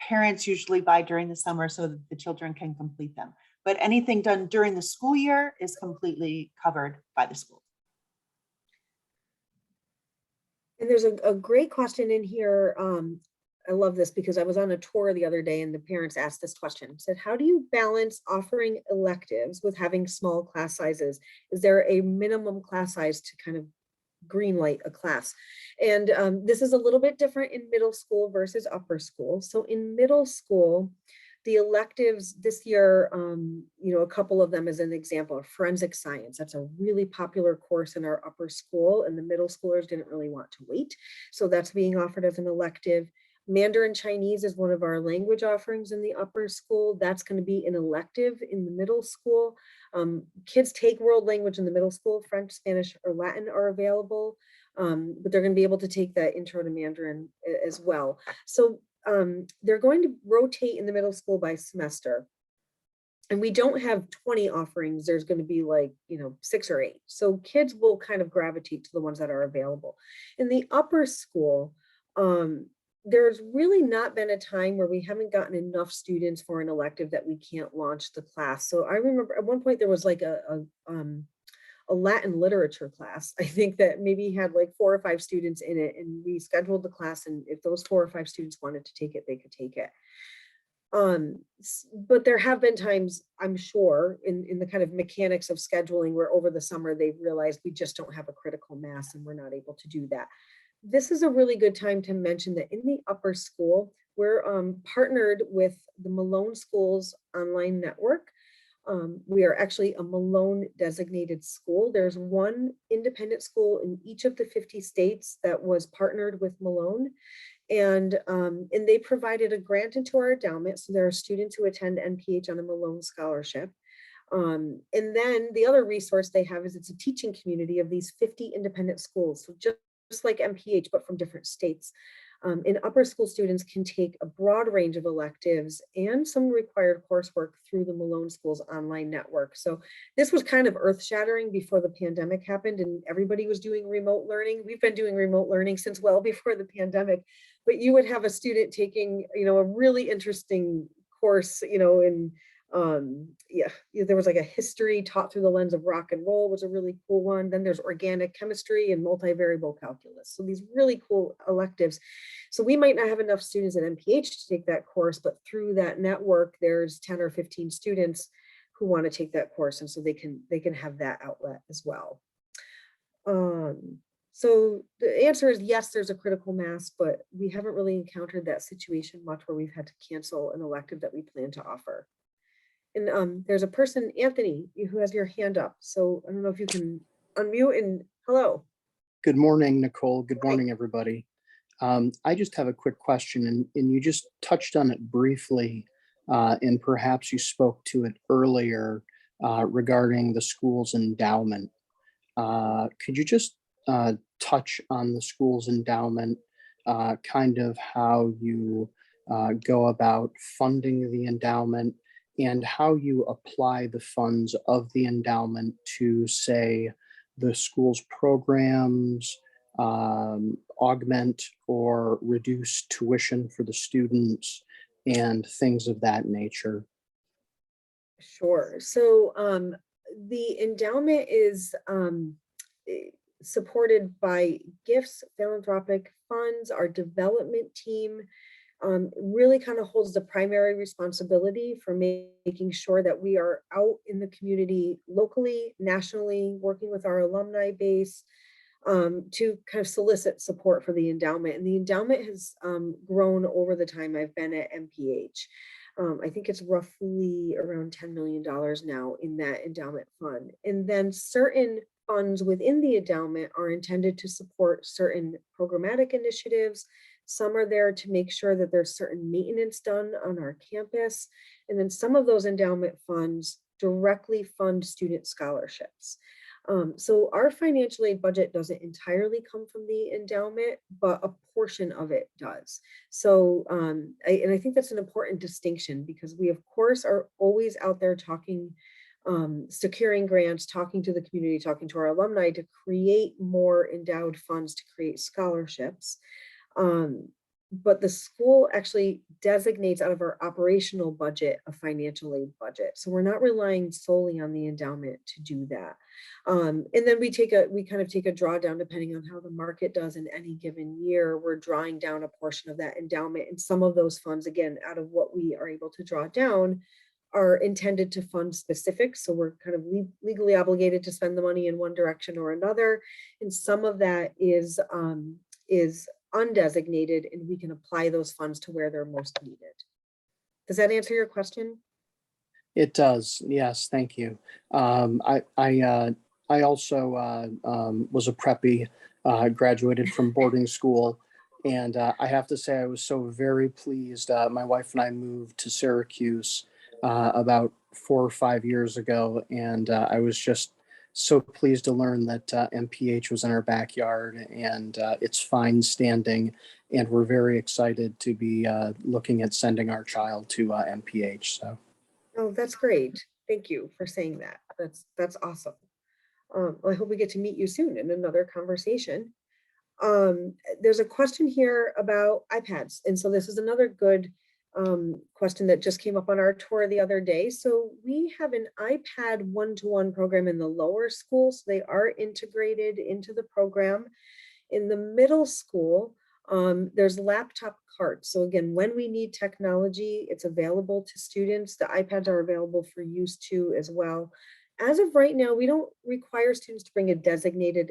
parents usually buy during the summer so that the children can complete them. But anything done during the school year is completely covered by the school. And there's a great question in here. I love this because I was on a tour the other day and the parents asked this question. Said, how do you balance offering electives with having small class sizes? Is there a minimum class size to kind of green light a class? And this is a little bit different in middle school versus upper school. So in middle school, the electives this year, a couple of them as an example, forensic science. That's a really popular course in our upper school, and the middle schoolers didn't really want to wait. So that's being offered as an elective. Mandarin Chinese is one of our language offerings in the upper school. That's going to be an elective in the middle school. Kids take world language in the middle school. French, Spanish, or Latin are available, but they're going to be able to take that intro to Mandarin as well. So they're going to rotate in the middle school by semester. And we don't have 20 offerings. There's going to be 6 or 8. So kids will kind of gravitate to the ones that are available. In the upper school, there's really not been a time where we haven't gotten enough students for an elective that we can't launch the class. So I remember at one point there was like a Latin literature class. I think that maybe had 4 or 5 students in it, and we scheduled the class, and if those 4 or 5 students wanted to take it, they could take it. But there have been times, I'm sure, in the kind of mechanics of scheduling where over the summer they've realized we just don't have a critical mass and we're not able to do that. This is a really good time to mention that in the upper school, we're partnered with the Malone Schools online network. We are actually a Malone designated school. There's one independent school in each of the 50 states that was partnered with Malone. And they provided a grant into our endowment. So there are students who attend MPH on a Malone scholarship. And then the other resource they have is it's a teaching community of these 50 independent schools. So just like MPH, but from different states. And upper school students can take a broad range of electives and some required coursework through the Malone Schools online network. So this was kind of earth-shattering before the pandemic happened and everybody was doing remote learning. We've been doing remote learning since well before the pandemic, but you would have a student taking, a really interesting course, in there was like a history taught through the lens of rock and roll was a really cool one. Then there's organic chemistry and multivariable calculus. So these really cool electives. So we might not have enough students at MPH to take that course, but through that network, there's 10 or 15 students who want to take that course. And so they can have that outlet as well. So the answer is yes, there's a critical mass, but we haven't really encountered that situation much where we've had to cancel an elective that we plan to offer. And there's a person, Anthony, who has your hand up. So I don't know if you can unmute and hello. Good morning, Nicole. Good morning, everybody. I just have a quick question, and you just touched on it briefly, and perhaps you spoke to it earlier regarding the school's endowment. Could you just touch on the school's endowment, kind of how you go about funding the endowment, and how you apply the funds of the endowment to, say, the school's programs, augment or reduce tuition for the students, and things of that nature? Sure. So the endowment is supported by gifts, philanthropic funds. Our development team really kind of holds the primary responsibility for making sure that we are out in the community locally, nationally, working with our alumni base to kind of solicit support for the endowment. And the endowment has grown over the time I've been at MPH. I think it's roughly around $10 million now in that endowment fund. And then certain funds within the endowment are intended to support certain programmatic initiatives. Some are there to make sure that there's certain maintenance done on our campus. And then some of those endowment funds directly fund student scholarships. So our financial aid budget doesn't entirely come from the endowment, but a portion of it does. So, I think that's an important distinction because we of course are always out there talking, securing grants, talking to the community, talking to our alumni to create more endowed funds to create scholarships. But the school actually designates out of our operational budget a financial aid budget. So we're not relying solely on the endowment to do that. And then we kind of take a drawdown depending on how the market does in any given year. We're drawing down a portion of that endowment, and some of those funds, again, out of what we are able to draw down, are intended to fund specifics. So we're kind of legally obligated to spend the money in one direction or another. And some of that is undesignated, and we can apply those funds to where they're most needed. Does that answer your question? It does. Yes, thank you. I also was a preppy, graduated from boarding school, and I have to say I was so very pleased. My wife and I moved to Syracuse about 4 or 5 years ago, and I was just so pleased to learn that MPH was in our backyard, and it's fine standing, and we're very excited to be looking at sending our child to MPH. So. Oh, that's great. Thank you for saying that. That's awesome. Well, I hope we get to meet you soon in another conversation. There's a question here about iPads. And so this is another good question that just came up on our tour the other day. So we have an iPad one-to-one program in the lower school. So they are integrated into the program. In the middle school, There's laptop carts. So again, when we need technology, it's available to students. The iPads are available for use too as well. As of right now, we don't require students to bring a designated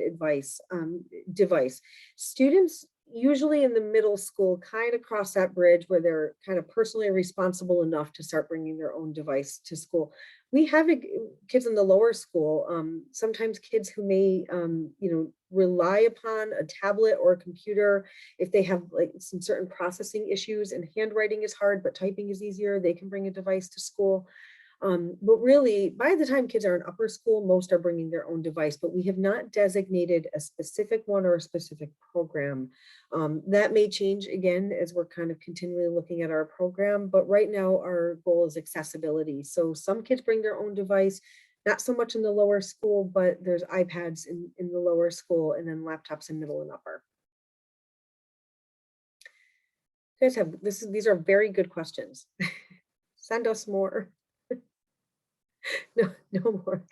device. Students usually in the middle school kind of cross that bridge where they're kind of personally responsible enough to start bringing their own device to school. We have kids in the lower school, sometimes kids who may, rely upon a tablet or a computer. If they have like some certain processing issues and handwriting is hard, but typing is easier, they can bring a device to school. But really, by the time kids are in upper school, most are bringing their own device, but we have not designated a specific one or a specific program. That may change again as we're kind of continually looking at our program, but right now our goal is accessibility. So some kids bring their own device, not so much in the lower school, but there's iPads in the lower school and then laptops in middle and upper. You guys have, these are very good questions. Send us more. No more.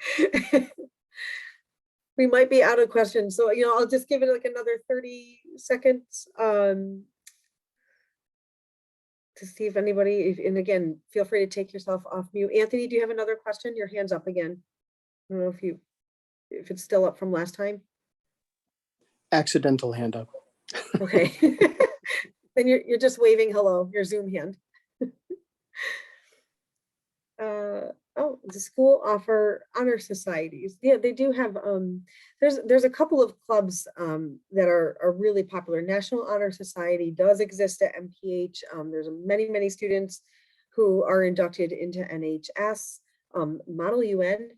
We might be out of questions. So, I'll just give it like another 30 seconds to see if anybody, and again, feel free to take yourself off mute. Anthony, do you have another question? Your hand's up again. I don't know if it's still up from last time. Accidental hand up. Okay. Then you're just waving hello, your Zoom hand. The school offer honor societies. Yeah, they do have, there's a couple of clubs that are really popular. National Honor Society does exist at MPH. There's many students who are inducted into NHS. Model UN,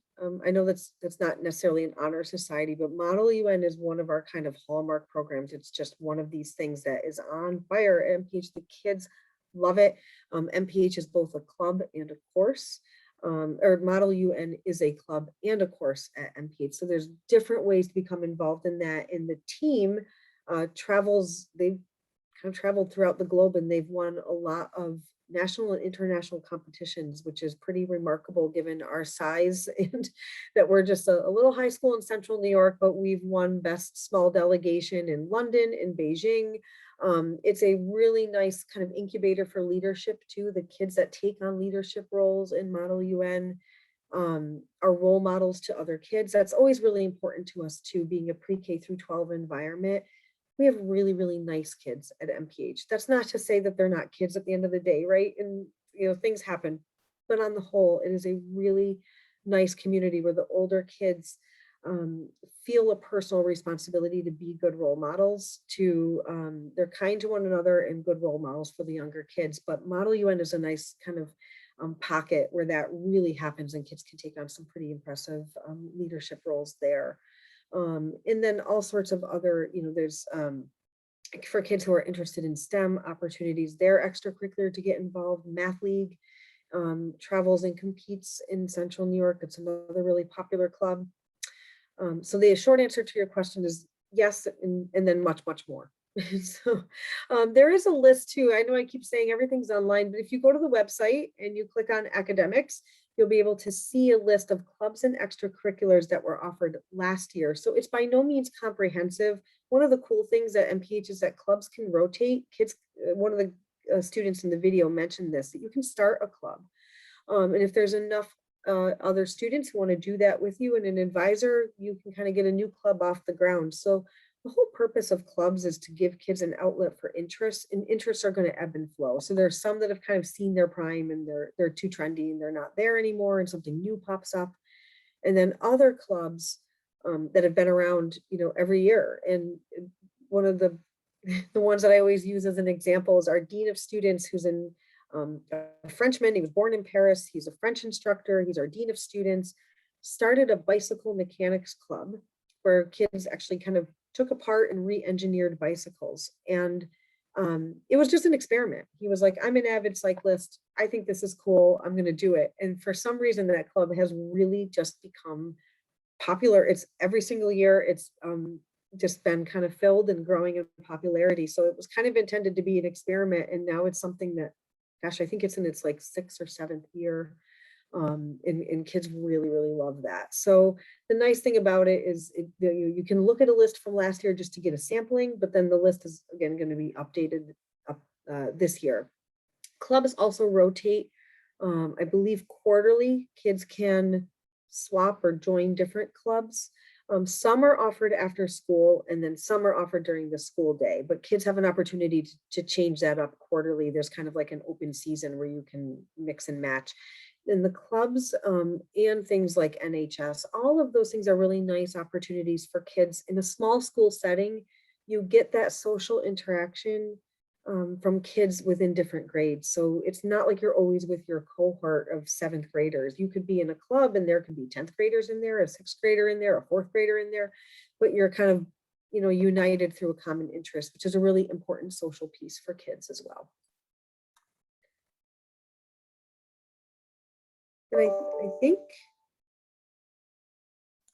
I know that's not necessarily an honor society, but Model UN is one of our kind of hallmark programs. It's just one of these things that is on fire at MPH. The kids love it. MPH is both a club and a course. Or Model UN is a club and a course at MPH. So there's different ways to become involved in that. And the team travels, they've kind of traveled throughout the globe and they've won a lot of national and international competitions, which is pretty remarkable given our size and that we're just a little high school in central New York, but we've won best small delegation in London, in Beijing. It's a really nice kind of incubator for leadership too. The kids that take on leadership roles in Model UN are role models to other kids. That's always really important to us too, being a pre-K through 12 environment. We have really nice kids at MPH. That's not to say that they're not kids at the end of the day, right? And things happen, but on the whole, it is a really nice community where the older kids feel a personal responsibility to be good role models, they're kind to one another and good role models for the younger kids. But Model UN is a nice kind of pocket where that really happens and kids can take on some pretty impressive leadership roles there. And then all sorts of other, there's for kids who are interested in STEM opportunities, they're extracurricular to get involved. Math League travels and competes in Central New York. It's another really popular club. So the short answer to your question is yes, and then much more. So there is a list too. I know I keep saying everything's online, but if you go to the website and you click on academics, you'll be able to see a list of clubs and extracurriculars that were offered last year. So it's by no means comprehensive. One of the cool things at MPH is that clubs can rotate. Kids, one of the students in the video mentioned this, that you can start a club. And if there's enough other students who want to do that with you and an advisor, you can kind of get a new club off the ground. So the whole purpose of clubs is to give kids an outlet for interests, and interests are going to ebb and flow. So there's some that have kind of seen their prime and they're too trendy and they're not there anymore and something new pops up. And then other clubs that have been around, every year. And one of the ones that I always use as an example is our Dean of Students, who's a Frenchman. He was born in Paris. He's a French instructor. He's our Dean of Students, started a bicycle mechanics club where kids actually kind of took apart and re-engineered bicycles. And it was just an experiment. He was like, I'm an avid cyclist. I think this is cool. I'm going to do it. And for some reason, that club has really just become popular. It's every single year. It's just been kind of filled and growing in popularity. So it was kind of intended to be an experiment. And now it's something that, gosh, I think it's in its like 6th or 7th year. And kids really, really love that. So the nice thing about it is you can look at a list from last year just to get a sampling, but then the list is again going to be updated this year. Clubs also rotate, I believe quarterly. Kids can swap or join different clubs. Some are offered after school and then some are offered during the school day, but kids have an opportunity to change that up quarterly. There's kind of like an open season where you can mix and match. And the clubs and things like NHS, all of those things are really nice opportunities for kids in a small school setting. You get that social interaction from kids within different grades. So it's not like you're always with your cohort of 7th graders. You could be in a club and there could be 10th graders in there, a 6th grader in there, a 4th grader in there, but you're kind of, you know, united through a common interest, which is a really important social piece for kids as well. And I think,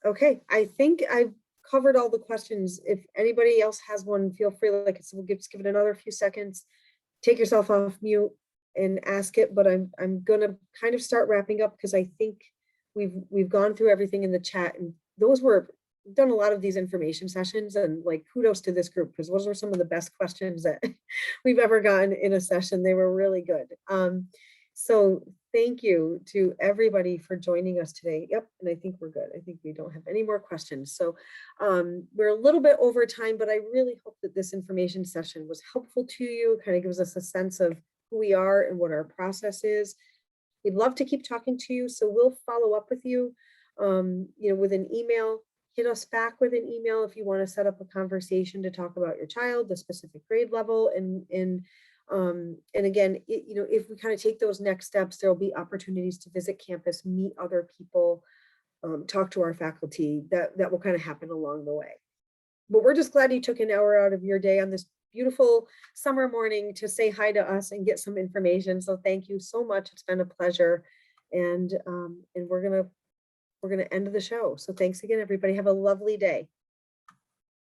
okay, I think I've covered all the questions. If anybody else has one, feel free, like I said, we'll just give it another few seconds. Take yourself off mute and ask it, but I'm gonna kind of start wrapping up because I think we've gone through everything in the chat, and those were done a lot of these information sessions, and like kudos to this group because those were some of the best questions that we've ever gotten in a session. They were really good. So thank you to everybody for joining us today. Yep, and I think we're good. I think we don't have any more questions. So we're a little bit over time, but I really hope that this information session was helpful to you, kind of gives us a sense of who we are and what our process is. We'd love to keep talking to you, so we'll follow up with you, with an email. Hit us back with an email if you want to set up a conversation to talk about your child, the specific grade level, and again, if we kind of take those next steps, there'll be opportunities to visit campus, meet other people, talk to our faculty. That will kind of happen along the way. But we're just glad you took an hour out of your day on this beautiful summer morning to say hi to us and get some information. So thank you so much. It's been a pleasure. And we're gonna end the show. So thanks again, everybody. Have a lovely day.